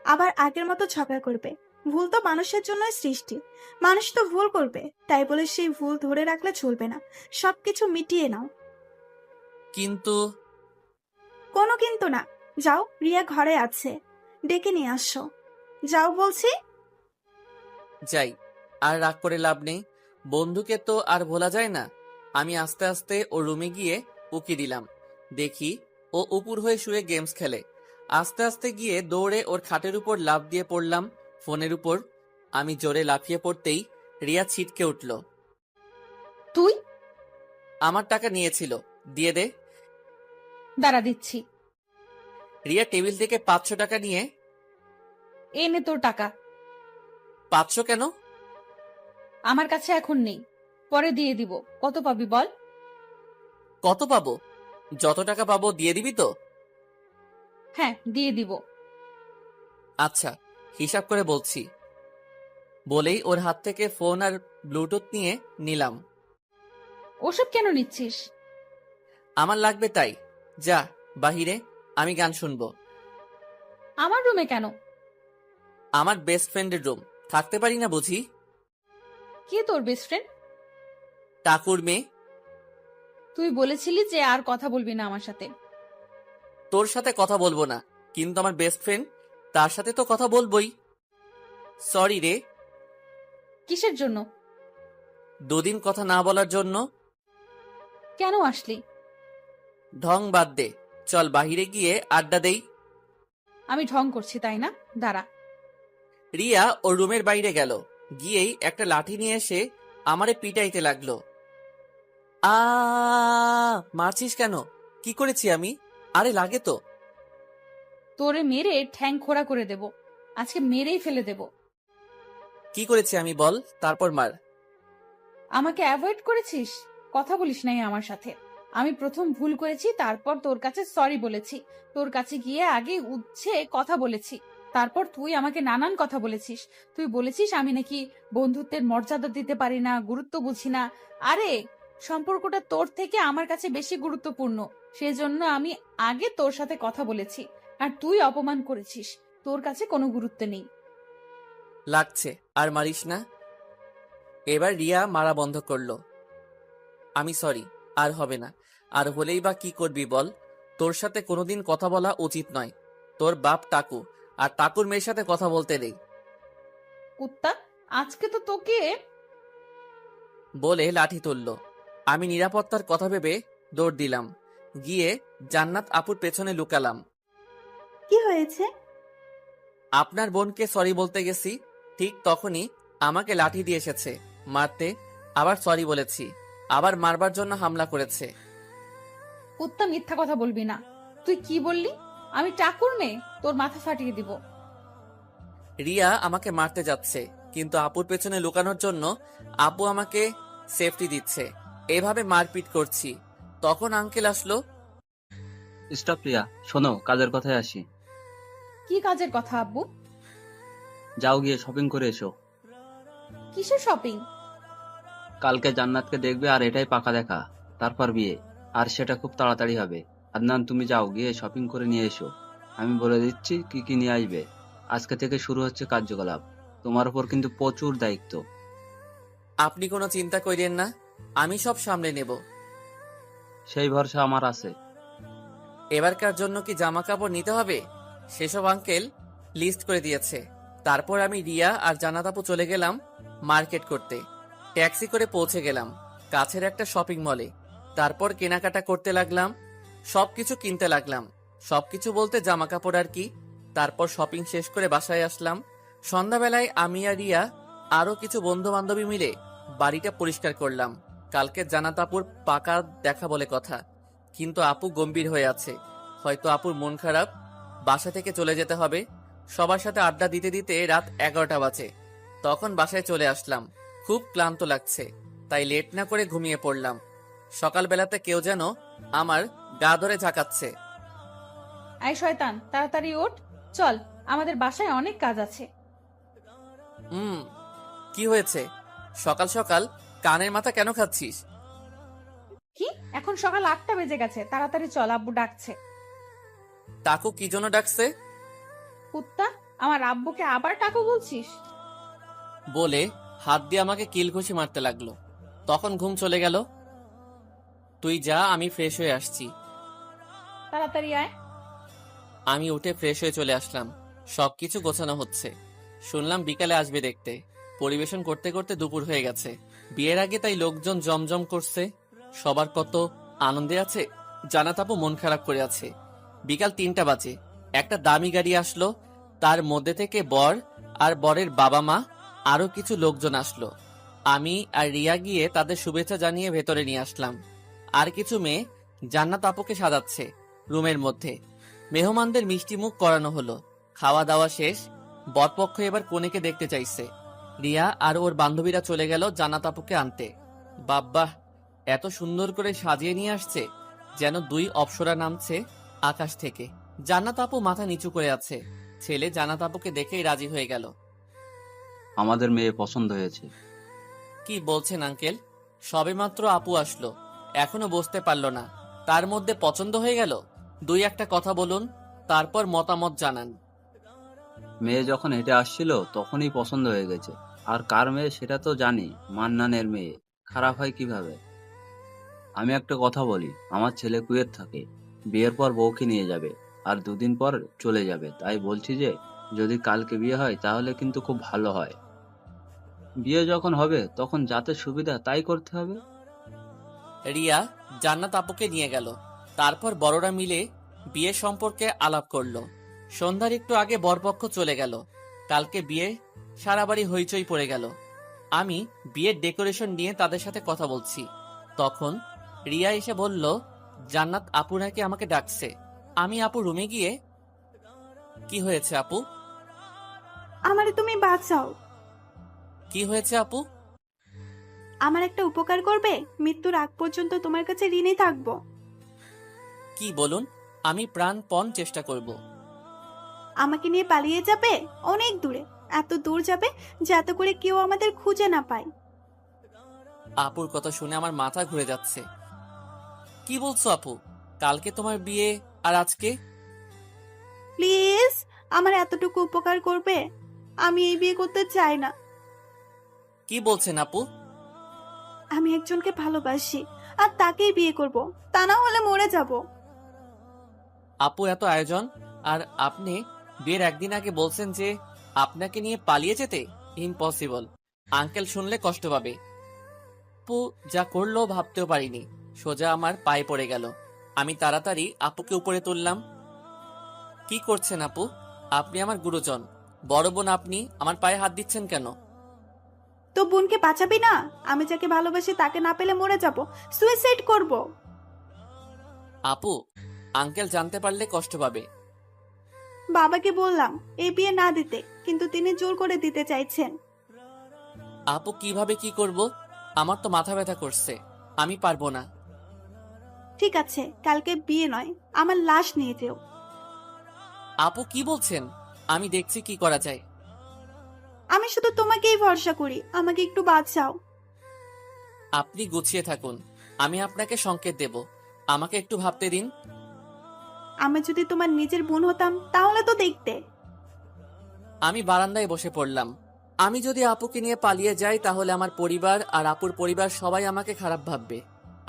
আবার আগের মতো ঝগড়া করবে। ভুল তো মানুষের জন্যই সৃষ্টি, মানুষ তো ভুল করবে, তাই বলে সেই ভুল ধরে রাখলে চলবে না, সবকিছু মিটিয়ে নাও। কিন্তু কোনো কিন্তু না, যাও, রিয়া ঘরে আছে, ডেকে নিয়ে আসো, যাও বলছি। যাই, আর রাগ করে লাভ নেই। বন্ধুকে তো আর ভোলা যায় না। আমি আস্তে আস্তে ওর রুমে গিয়ে উকি দিলাম। দেখি ও উপুর হয়ে শুয়ে গেমস খেলে। আস্তে আস্তে গিয়ে দৌড়ে ওর খাটের উপর লাফ দিয়ে পড়লাম ফোনের উপর। আমি জোরে লাফিয়ে পড়তেই রিয়া ছিটকে উঠল। তুই? আমার টাকা নিয়েছিল, দিয়ে দে। দাঁড়া, দিচ্ছি। রিয়া টেবিল থেকে 500 টাকা নিয়ে, এনে তোর টাকা। 500 কেন? আমার কাছে এখন নেই, পরে দিয়ে দিব। কত পাবি বল? কত পাবো? যত টাকা পাবো দিয়ে দিবি তো? হ্যাঁ, দিয়ে দিব। আচ্ছা, হিসাব করে বলছি। বলেই ওর হাত থেকে ফোন আর ব্লুটুথ নিয়ে নিলাম। ওসব কেন নিচ্ছিস? আমার লাগবে তাই। যা বাহিরে, আমি গান শুনবো। আমার রুমে কেন? আমার বেস্ট ফ্রেন্ডের রুম, থাকতে পারি না বুঝি? কে তোর বেস্ট ফ্রেন্ড? কাকুর মেয়ে। তুই বলেছিলি যে আর কথা বলবি না আমার সাথে। তোর সাথে কথা বলবো না, কিন্তু আমার বেস্ট ফ্রেন্ড, তার সাথে তো কথা বলবোই। সরি রে। কিসের জন্য? 2 দিন কথা না বলার জন্য। কেন আসলি? ঢং বাদ দে, চল বাহিরে গিয়ে আড্ডা দেই। আমি ঢং করছি তাই না? দাঁড়া। রিয়া ওর রুমের বাইরে গেল, গিয়েই একটা লাঠি নিয়ে এসে আমারে পিটাইতে লাগলো। আ মারছিস কেন? কি করেছি আমি? আরে লাগে তো। তোরে মেরে ঠ্যাং খোড়া করে দেব, আজকে মেরেই ফেলে দেব। কি করেছি আমি বল, তারপর মার। আমাকে অ্যাভয়েড করেছিস, কথা বলিস নাই আমার সাথে। আমি প্রথম ভুল করেছি, তারপর তোর কাছে সরি বলেছি, তোর কাছে গিয়ে আগে উচ্ছে কথা বলেছি, তারপর তুই আমাকে নানান কথা বলেছিস। তুই বলেছিস আমি নাকি বন্ধুত্বের মর্যাদা দিতে পারি না, গুরুত্ব বুঝি না। আরে সম্পর্কটা তোর থেকে আমার কাছে বেশি গুরুত্বপূর্ণ, সেজন্য আমি আগে তোর সাথে কথা বলেছি, আর তুই অপমান করেছিস। তোর কাছে কোনো গুরুত্ব নেই। লাগছে, আর মারিস না। এবার রিয়া মারা বন্ধ করলো। আমি সরি, আর হবে না। আর হলেই বা কি করবি বল? তোর সাথে কোনোদিন কথা বলা উচিত নয়। তোর বাপ টাকু, আর টাকুর মেয়ের সাথে কথা বলতে নেই। কুত্তা, আজকে তো তোকে। বলে লাঠি তুললো। আমি নিরাপত্তার কথা ভেবে দৌড় দিলাম, গিয়ে জান্নাত আপুর পেছনে লুকালাম। কি হয়েছে? আপনার বোনকে সরি বলতে গেছি, ঠিক তখনই আমাকে লাঠি দিয়ে এসেছে মারতে। আবার সরি বলেছি, আবার মারবার জন্য হামলা করেছে। কুত্তা, মিথ্যা কথা বলবি না। তুই কি বললি? আমি টাকুর মেয়ে? তোর মাথা ফাটিয়ে দিব। রিয়া আমাকে মারতে যাচ্ছে, কিন্তু আপুর পেছনে লুকানোর জন্য আপু আমাকে সেফটি দিচ্ছে। এভাবে মারপিট করছি, তখন আঙ্কেল আসলো। স্টপ রিয়া, শোনো, কাজের কথায় আসি। কি কাজের কথা আব্বু? যাও গিয়ে শপিং করে এসো। কিসের শপিং? কালকে জান্নাতকে দেখবে, আর এটাই পাকা দেখা, তারপর বিয়ে। আর সেটা খুব তাড়াতাড়ি হবে। আদনান, তুমি যাও গিয়ে শপিং করে নিয়ে এসো। আমি বলে দিচ্ছি কি কি নিয়ে আসবে। আজকে থেকে শুরু হচ্ছে কার্যকলাপ। তোমার উপর কিন্তু প্রচুর দায়িত্ব। আপনি কোনো চিন্তা করিয়েন না, আমি সব সামলে নেব। সেই ভরসা আমার আছে। এবারকার জন্য কি জামা কাপড় নিতে হবে? সেসব আঙ্কেল লিস্ট করে দিয়েছে। তারপর আমি রিয়া আর জান্নাত আপু চলে গেলাম মার্কেট করতে। ট্যাক্সি করে পৌঁছে গেলাম কাছের একটা শপিং মলে। তারপর কেনাকাটা করতে লাগলাম, সবকিছু কিনতে লাগলাম। সবকিছু বলতে জামা কাপড় আর কি। তারপর শপিং শেষ করে বাসায় আসলাম। সন্ধ্যাবেলায় আমি আর রিয়া আরো কিছু বন্ধু বান্ধবী মিলে বাড়িটা পরিষ্কার করলাম। কালকে জান্নাত আপুর পাকা দেখা বলে কথা, কিন্তু আপু গম্ভীর হয়ে আছে। হয়তো আপুর মন খারাপ, বাসা থেকে চলে যেতে হবে। সবার সাথে আড্ডা দিতে দিতে রাত 11টা বাজে। তখন বাসায় চলে আসলাম, খুব ক্লান্ত লাগছে, তাই লেট না করে ঘুমিয়ে পড়লাম। সকালবেলাতে কেউ যেন আমার গা ধরে ঝাঁকাচ্ছে। আই শয়তান, তাড়াতাড়ি ওঠ, চল, আমাদের বাসায় অনেক কাজ আছে। কি হয়েছে? সকাল সকাল কানের মাথা কেন খাচ্ছিস? কি, এখন সকাল 8টা বেজে গেছে, তাড়াতাড়ি চল, আব্বু ডাকছে। টাকু কি জন্য ডাকছে? কুত্তা, আমার আব্বুকে আবার টাকু বলছিস? বলে হাত দিয়ে আমাকে কিল ঘুষি মারতে লাগলো। তখন ঘুম চলে গেল। তুই যা, আমি ফ্রেশ হয়ে আসছি। তাড়াতাড়ি আয়। আমি উঠে ফ্রেশ হয়ে চলে আসলাম। সবকিছু গোছানো হচ্ছে। শুনলাম বিকালে আসবে দেখতে। পরিবেশন করতে করতে দুপুর হয়ে গেছে। বিয়ের আগে তাই লোকজন জমজম করছে। সবার কত আনন্দে আছে। জান্নাত আপু মন খারাপ করে আছে। বিকাল 3টা বাজে একটা দামি গাড়ি আসলো। তার মধ্যে থেকে বর আর বরের বাবা মা আরো কিছু লোকজন আসলো। আমি আর রিয়া গিয়ে তাদের শুভেচ্ছা জানিয়ে ভেতরে নিয়ে আসলাম। আর কিছু মেয়ে জান্নাত আপুকে সাজাচ্ছে রুমের মধ্যে। মেহমানদের মিষ্টি মুখ করানো হলো। খাওয়া দাওয়া শেষ। বরপক্ষ এবার কনেকে দেখতে চাইছে। রিয়া আর ওর বান্ধবীরা চলে গেল জান্নাত আপুকে আনতে। বাব্বা, এত সুন্দর করে সাজিয়ে নিয়ে আসছে, যেন 2 অপ্সরা নামছে আকাশ থেকে। জান্নাত আপু মাথা নিচু করে আছে। ছেলে জান্নাত আপুকে দেখেই রাজি হয়ে গেল। আমাদের মেয়ে পছন্দ হয়েছে। কি বলছেন আঙ্কেল? সবেমাত্র আপু আসলো, এখনো বসতে পারলো না, তার মধ্যে পছন্দ হয়ে গেল? 2-1টা কথা বলুন, তারপর মতামত জানান। মেয়ে যখন হেঁটে আসছিল তখনই পছন্দ হয়ে গেছে। আর কার মেয়ে সেটা তো জানি, মান্নানের মেয়ে। খারাপ হয় কিভাবে? আমি একটা কথা বলি, আমার ছেলে কুয়েত থাকে। বিয়ের পর বউকে নিয়ে যাবে, আর 2 দিন পর চলে যাবে। তাই বলছি যে যদি কালকে বিয়ে হয় তাহলে কিন্তু খুব ভালো হয়। বিয়ে যখন হবে তখন যাতে সুবিধা তাই করতে হবে। রিয়া জান্নাত আপুকে নিয়ে গেল। তারপর বড়রা মিলে বিয়ে সম্পর্কে আলাপ করলো। সন্ধ্যার একটু আগে বরপক্ষ চলে গেল। কালকে বিয়ে, সারা বাড়ি হইচই পড়ে গেল। আমি বিয়ের ডেকোরেশন নিয়ে তাদের সাথে কথা বলছি। তখন রিয়া এসে বলল, জান্নাত আপু নাকি আমাকে ডাকছে। আমি আপু রুমে গিয়ে, কি হয়েছে আপু? আমারে তুমি বাঁচাও। কি হয়েছে আপু? আমার একটা উপকার করবে? মৃত্যুর আগ পর্যন্ত তোমার কাছে ঋণী থাকবো। কি বলুন, আমি প্রাণপণ চেষ্টা করব। আমাকে নিয়ে পালিয়ে যাবে অনেক দূরে, এত দূর যাবে যাতে করে কেউ আমাদের খুঁজে না পায়। আপুর কথা শুনে আমার মাথা ঘুরে যাচ্ছে। কি বলছো আপু? কালকে তোমার বিয়ে আর আজকে? প্লিজ, আমার এতটুকু উপকার করবে? আমি এই বিয়ে করতে চাই না। কি বলছেন আপু? আমি একজনকে ভালোবাসি আর তাকেই বিয়ে করব, তা না হলে মরে যাব। আপু এত আয়োজন, আর আপনি বিয়ের একদিন আগে বলছেন যে আপনাকে নিয়ে পালিয়ে যেতে? ইম্পসিবল। আঙ্কেল শুনলে কষ্ট পাবে। আপু যা করলো ভাবতেও পারিনি। সোজা আমার পায়ে পড়ে গেল। আমি তাড়াতাড়ি আপুকে উপরে তুললাম। কি করছেন আপু? আপনি আমার গুরুজন, বড় বোন, আপনি আমার পায়ে হাত দিচ্ছেন কেন? তো বোনকে বাঁচাবি না? আমি যাকে ভালোবাসি তাকে না পেলে মরে যাব, সুইসাইড করব। আপু, আঙ্কেল জানতে পারলে কষ্ট পাবে। বাবাকে বললাম এই বিয়ে না দিতে, কিন্তু তিনি জোর করে দিতে চাইছেন। আপু কিভাবে কি করব? আমার তো মাথা ব্যথা করছে, আমি পারবো না। ঠিক আছে, কালকে বিয়ে নয়, আমার লাশ নিয়ে যেও। আপু কি বলছেন? আমি দেখছি কি করা যায়। আমি শুধু তোমাকেই ভরসা করি, আমাকে একটু বাঁচাও। আপনি গুছিয়ে থাকুন, আমি আপনাকে সংকেত দেব। আমাকে একটু ভাবতে দিন। আমি যদি তোমার নিজের বোন হতাম তাহলে তো দেখতে। আমি বারান্দায় বসে পড়লাম। আমি যদি আপুকে নিয়ে পালিয়ে যাই তাহলে আমার পরিবার আর আপুর পরিবার সবাই আমাকে খারাপ ভাববে।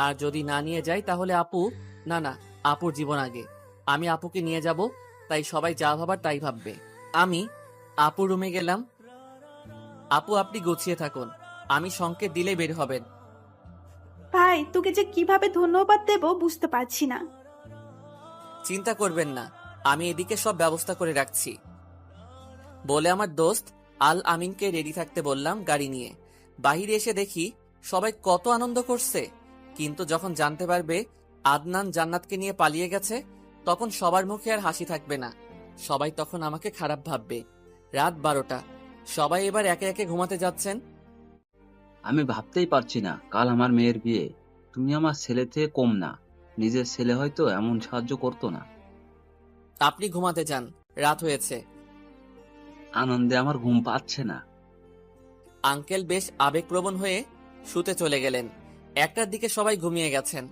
আর যদি না নিয়ে যাই তাহলে আপু, না, আপুর জীবন আগে। আমি আপুকে নিয়ে যাব, তাই সবাই যা ভাবার তাই ভাববে। আমি আপুর রুমে গেলাম। আপু আপনি গুছিয়ে থাকুন, আমি সংকেত দিলে বের হবেন। ভাই, তোকে যে কিভাবে ধন্যবাদ দেব বুঝতে পারছি না। চিন্তা করবেন না, আমি এদিকে সব ব্যবস্থা করে রাখছি। বলে আমার দোস্ত আল আমিনকে রেডি থাকতে বললাম গাড়ি নিয়ে। বাহিরে এসে দেখি সবাই কত আনন্দ করছে। কিন্তু যখন জানতে পারবে আদনান জান্নাতকে নিয়ে পালিয়ে গেছে, তখন সবার মুখে আর হাসি থাকবে না। সবাই তখন আমাকে খারাপ ভাববে। রাত 12টা, সবাই এবার একে একে ঘুমাতে যাচ্ছেন। আমি ভাবতেই পারছি না, কাল আমার মেয়ের বিয়ে। তুমি আমার ছেলে থেকে কম না। নিজের ছেলে হয়তো এমন সাহায্য করতো না। আপনি ঘুমাতে যান, রাত হয়েছে। আনন্দে আমার ঘুম পাচ্ছে না। আঙ্কেল বেশ আবেগপ্রবণ হয়ে শুতে চলে গেলেন। 1টার দিকে সবাই ঘুমিয়ে গেছেন।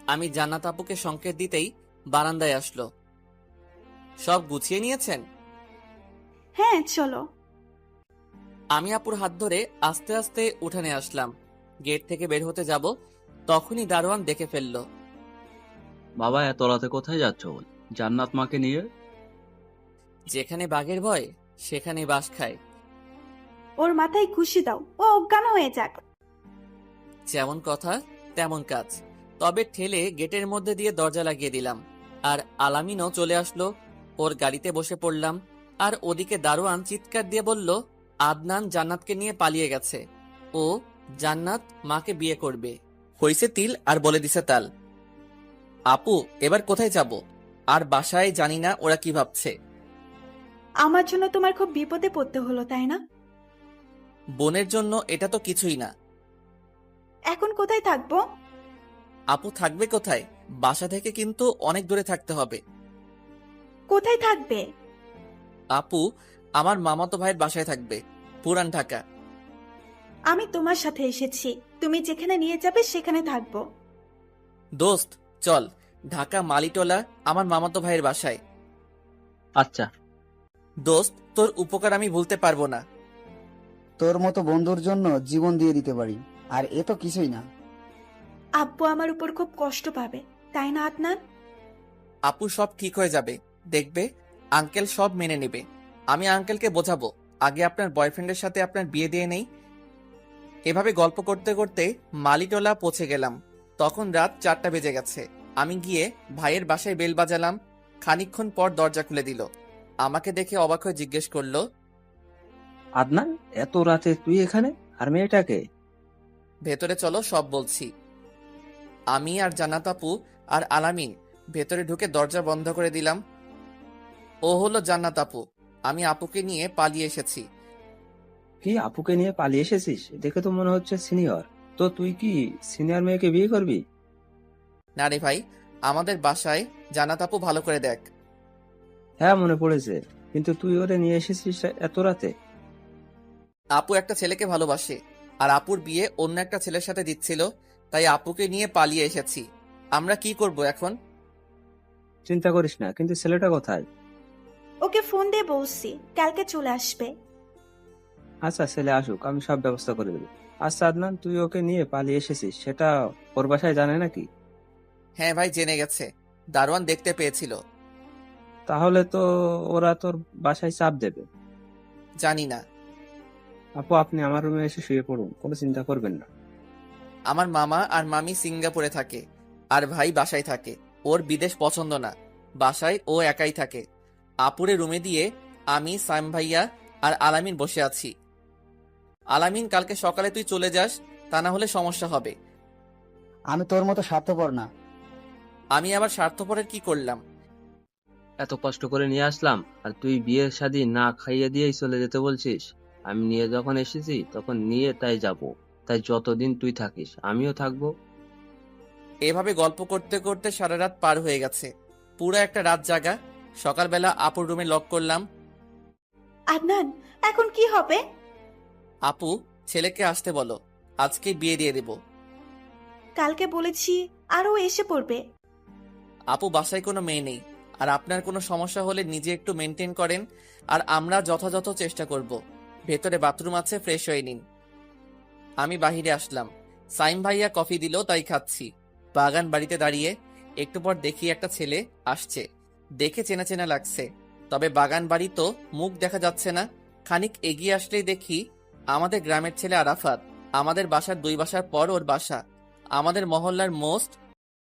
আমি জান্নাত আপুকে সংকেত দিতেই বারান্দায় আসলো। সব গুছিয়ে নিয়েছেন? হ্যাঁ, চলো। আমি আপুর হাত ধরে আস্তে আস্তে উঠানে আসলাম। গেট থেকে বের হতে যাব, তখনই দারোয়ান দেখে ফেলল। বাবা, এত রাতে কোথায় যাচ্ছ? জান্নাত মাকে নিয়ে? যেখানে বাঘের ভয় সেখানে বাস খায়। ওর মাথায় খুশি দাও, ও অজ্ঞান হয়ে যাক। যেমন কথা তেমন কাজ। তবে ঠেলে গেটের মধ্যে দিয়ে দরজা লাগিয়ে দিলাম। আর আলামিনও চলে আসলো। ওর গাড়িতে বসে পড়লাম। আর ওদিকে দারোয়ান চিৎকার দিয়ে বলল, আদনান জান্নাতকে নিয়ে পালিয়ে গেছে। ও জান্নাত মাকে বিয়ে করবে। হইছে তিল আর বলে দিছে তাল। আপু এবার কোথায় যাব? আর বাসায় জানি না ওরা কি ভাবছে। আমার জন্য তোমার খুব বিপদে পড়তে হলো, তাই না? বোনের জন্য এটা তো কিছুই না। এখন কোথায় থাকবো? আপু থাকবে কোথায়? বাসা থেকে কিন্তু অনেক দূরে থাকতে হবে। কোথায় থাকবে? আপু আমার মামাতো ভাইয়ের বাসায় থাকবে, পুরান ঢাকা। আমি তোমার সাথে এসেছি, তুমি যেখানে নিয়ে যাবে সেখানে থাকবো। দোস্ত চল, ঢাকা মালিটোলা আমার মামাতো ভাইয়ের বাসায়। আচ্ছা। দোস্ত তোর উপকার আমি ভুলতে পারবো না। তোর মতো বন্ধুর জন্য জীবন দিয়ে দিতে পারি, আর এ তো কিছুই না। আব্বু আমার উপর খুব কষ্ট পাবে, তাই না আদনান? আপু সব ঠিক হয়ে যাবে, দেখবে আঙ্কেল সব মেনে নেবে। আমি আঙ্কেলকে বোঝাবো আগে আপনার বয়ফ্রেন্ডের সাথে আপনার বিয়ে দিয়ে নেই। এভাবে গল্প করতে করতে মালিটোলা পৌঁছে গেলাম। তখন রাত 4টা বেজে গেছে। আমি গিয়ে ভাইয়ের বাসায় বেল বাজালাম। খানিকক্ষণ পর দরজা খুলে দিল। আমাকে দেখে অবাক হয়ে জিজ্ঞেস করলো, আদনান, এত রাতে তুই এখানে? আর মেয়েটাকে? ভেতরে চলো, সব বলছি। আমি আর জান্নাত আপু আর আলামিন ভেতরে ঢুকে দরজা বন্ধ করে দিলাম। ও হলো জান্নাত আপু, আমি আপুকে নিয়ে পালিয়ে এসেছি। কি, আপুকে নিয়ে পালিয়ে এসেছিস? দেখে তো মনে হচ্ছে সিনিয়র। তো তুই কি সিনিয়র মেয়েকে বিয়ে করবি? না রে ভাই, আমাদের বাসায় জান্নাত আপু ভালো করে দেখ। হ্যাঁ, মনে পড়েছে, কিন্তু তুই ওরে নিয়ে এসেছিস এত রাতে? আপু একটা ছেলেকে ভালোবাসে, আর আপুর বিয়ে অন্য একটা ছেলের সাথে দিচ্ছিল, তাই আপুকে নিয়ে পালিয়ে এসেছি। আমরা কি করব এখন? চিন্তা করিস না, কিন্তু ছেলেটা কোথায়? ওকে ফোন দিয়ে বলছি কালকে চলে আসবে। আচ্ছা, ছেলে আসুক, আমি সব ব্যবস্থা করে দেবো। আচ্ছা আদনান, তুই ওকে নিয়ে পালিয়ে এসেছিস, সেটা ওর বাসায় জানে নাকি? হ্যাঁ ভাই, জেনে গেছে, দারোয়ান দেখতে পেয়েছিল। তাহলে তো ওরা তোর বাসায় চাপ দেবে। জানি না। আপু, আপনি আমার রুমে এসে শুয়ে পড়ুন, কোনো চিন্তা করবেন না। আমার মামা আর মামি সিঙ্গাপুরে থাকে, আর ভাই বাসায় থাকে। ওর বিদেশ পছন্দ না, বাসায় ও একাই থাকে। আপুরে রুমে দিয়ে আমি, সাইম ভাইয়া আর আলামিন বসে আছি। আলামিন, কালকে সকালে তুই চলে যাস, তা না হলে সমস্যা হবে। আমি তোর মতো স্বার্থপর না। আমি আবার স্বার্থপরের কি করলাম? এত কষ্ট করে নিয়ে আসলাম, আর তুই বিয়ের শাদী না খাইয়ে দিয়েই চলে যেতে বলছিস? আমি নিয়ে যখন এসেছি তখন নিয়ে তাই যাব। তাই যতদিন তুই থাকিস আমিও থাকবো। এভাবে গল্প করতে করতে সারা রাত পার হয়ে গেছে, পুরো একটা রাত জাগা। সকালবেলা আপুর রুমে লক করলাম। আদনান, এখন কি হবে? আপু, ছেলেকে আসতে বলো, আজকে বিয়ে দিয়ে দেব। কালকে বলেছি আরও এসে পড়বে। আপু, বাসায় কোনো মেয়ে নেই, আর আপনার কোনো সমস্যা হলে নিজে একটু মেনটেন করেন, আর আমরা যথাযথ চেষ্টা করব। ভেতরে বাথরুম আছে, ফ্রেশ হয়ে নিন। আমি বাহিরে আসলাম, সাইম ভাইয়া কফি দিল, তাই খাচ্ছি। বাগান বাড়িতে দাঁড়িয়ে একটু পর দেখি একটা ছেলে আসছে। দেখে চেনা চেনা লাগছে, তবে বাগান বাড়ি তো মুখ দেখা যাচ্ছে না। খানিক এগিয়ে আসলেই দেখি আমাদের গ্রামের ছেলে আরাফাত। আমাদের বাসার 2 বাসার পর ওর বাসা। আমাদের মহল্লার মোস্ট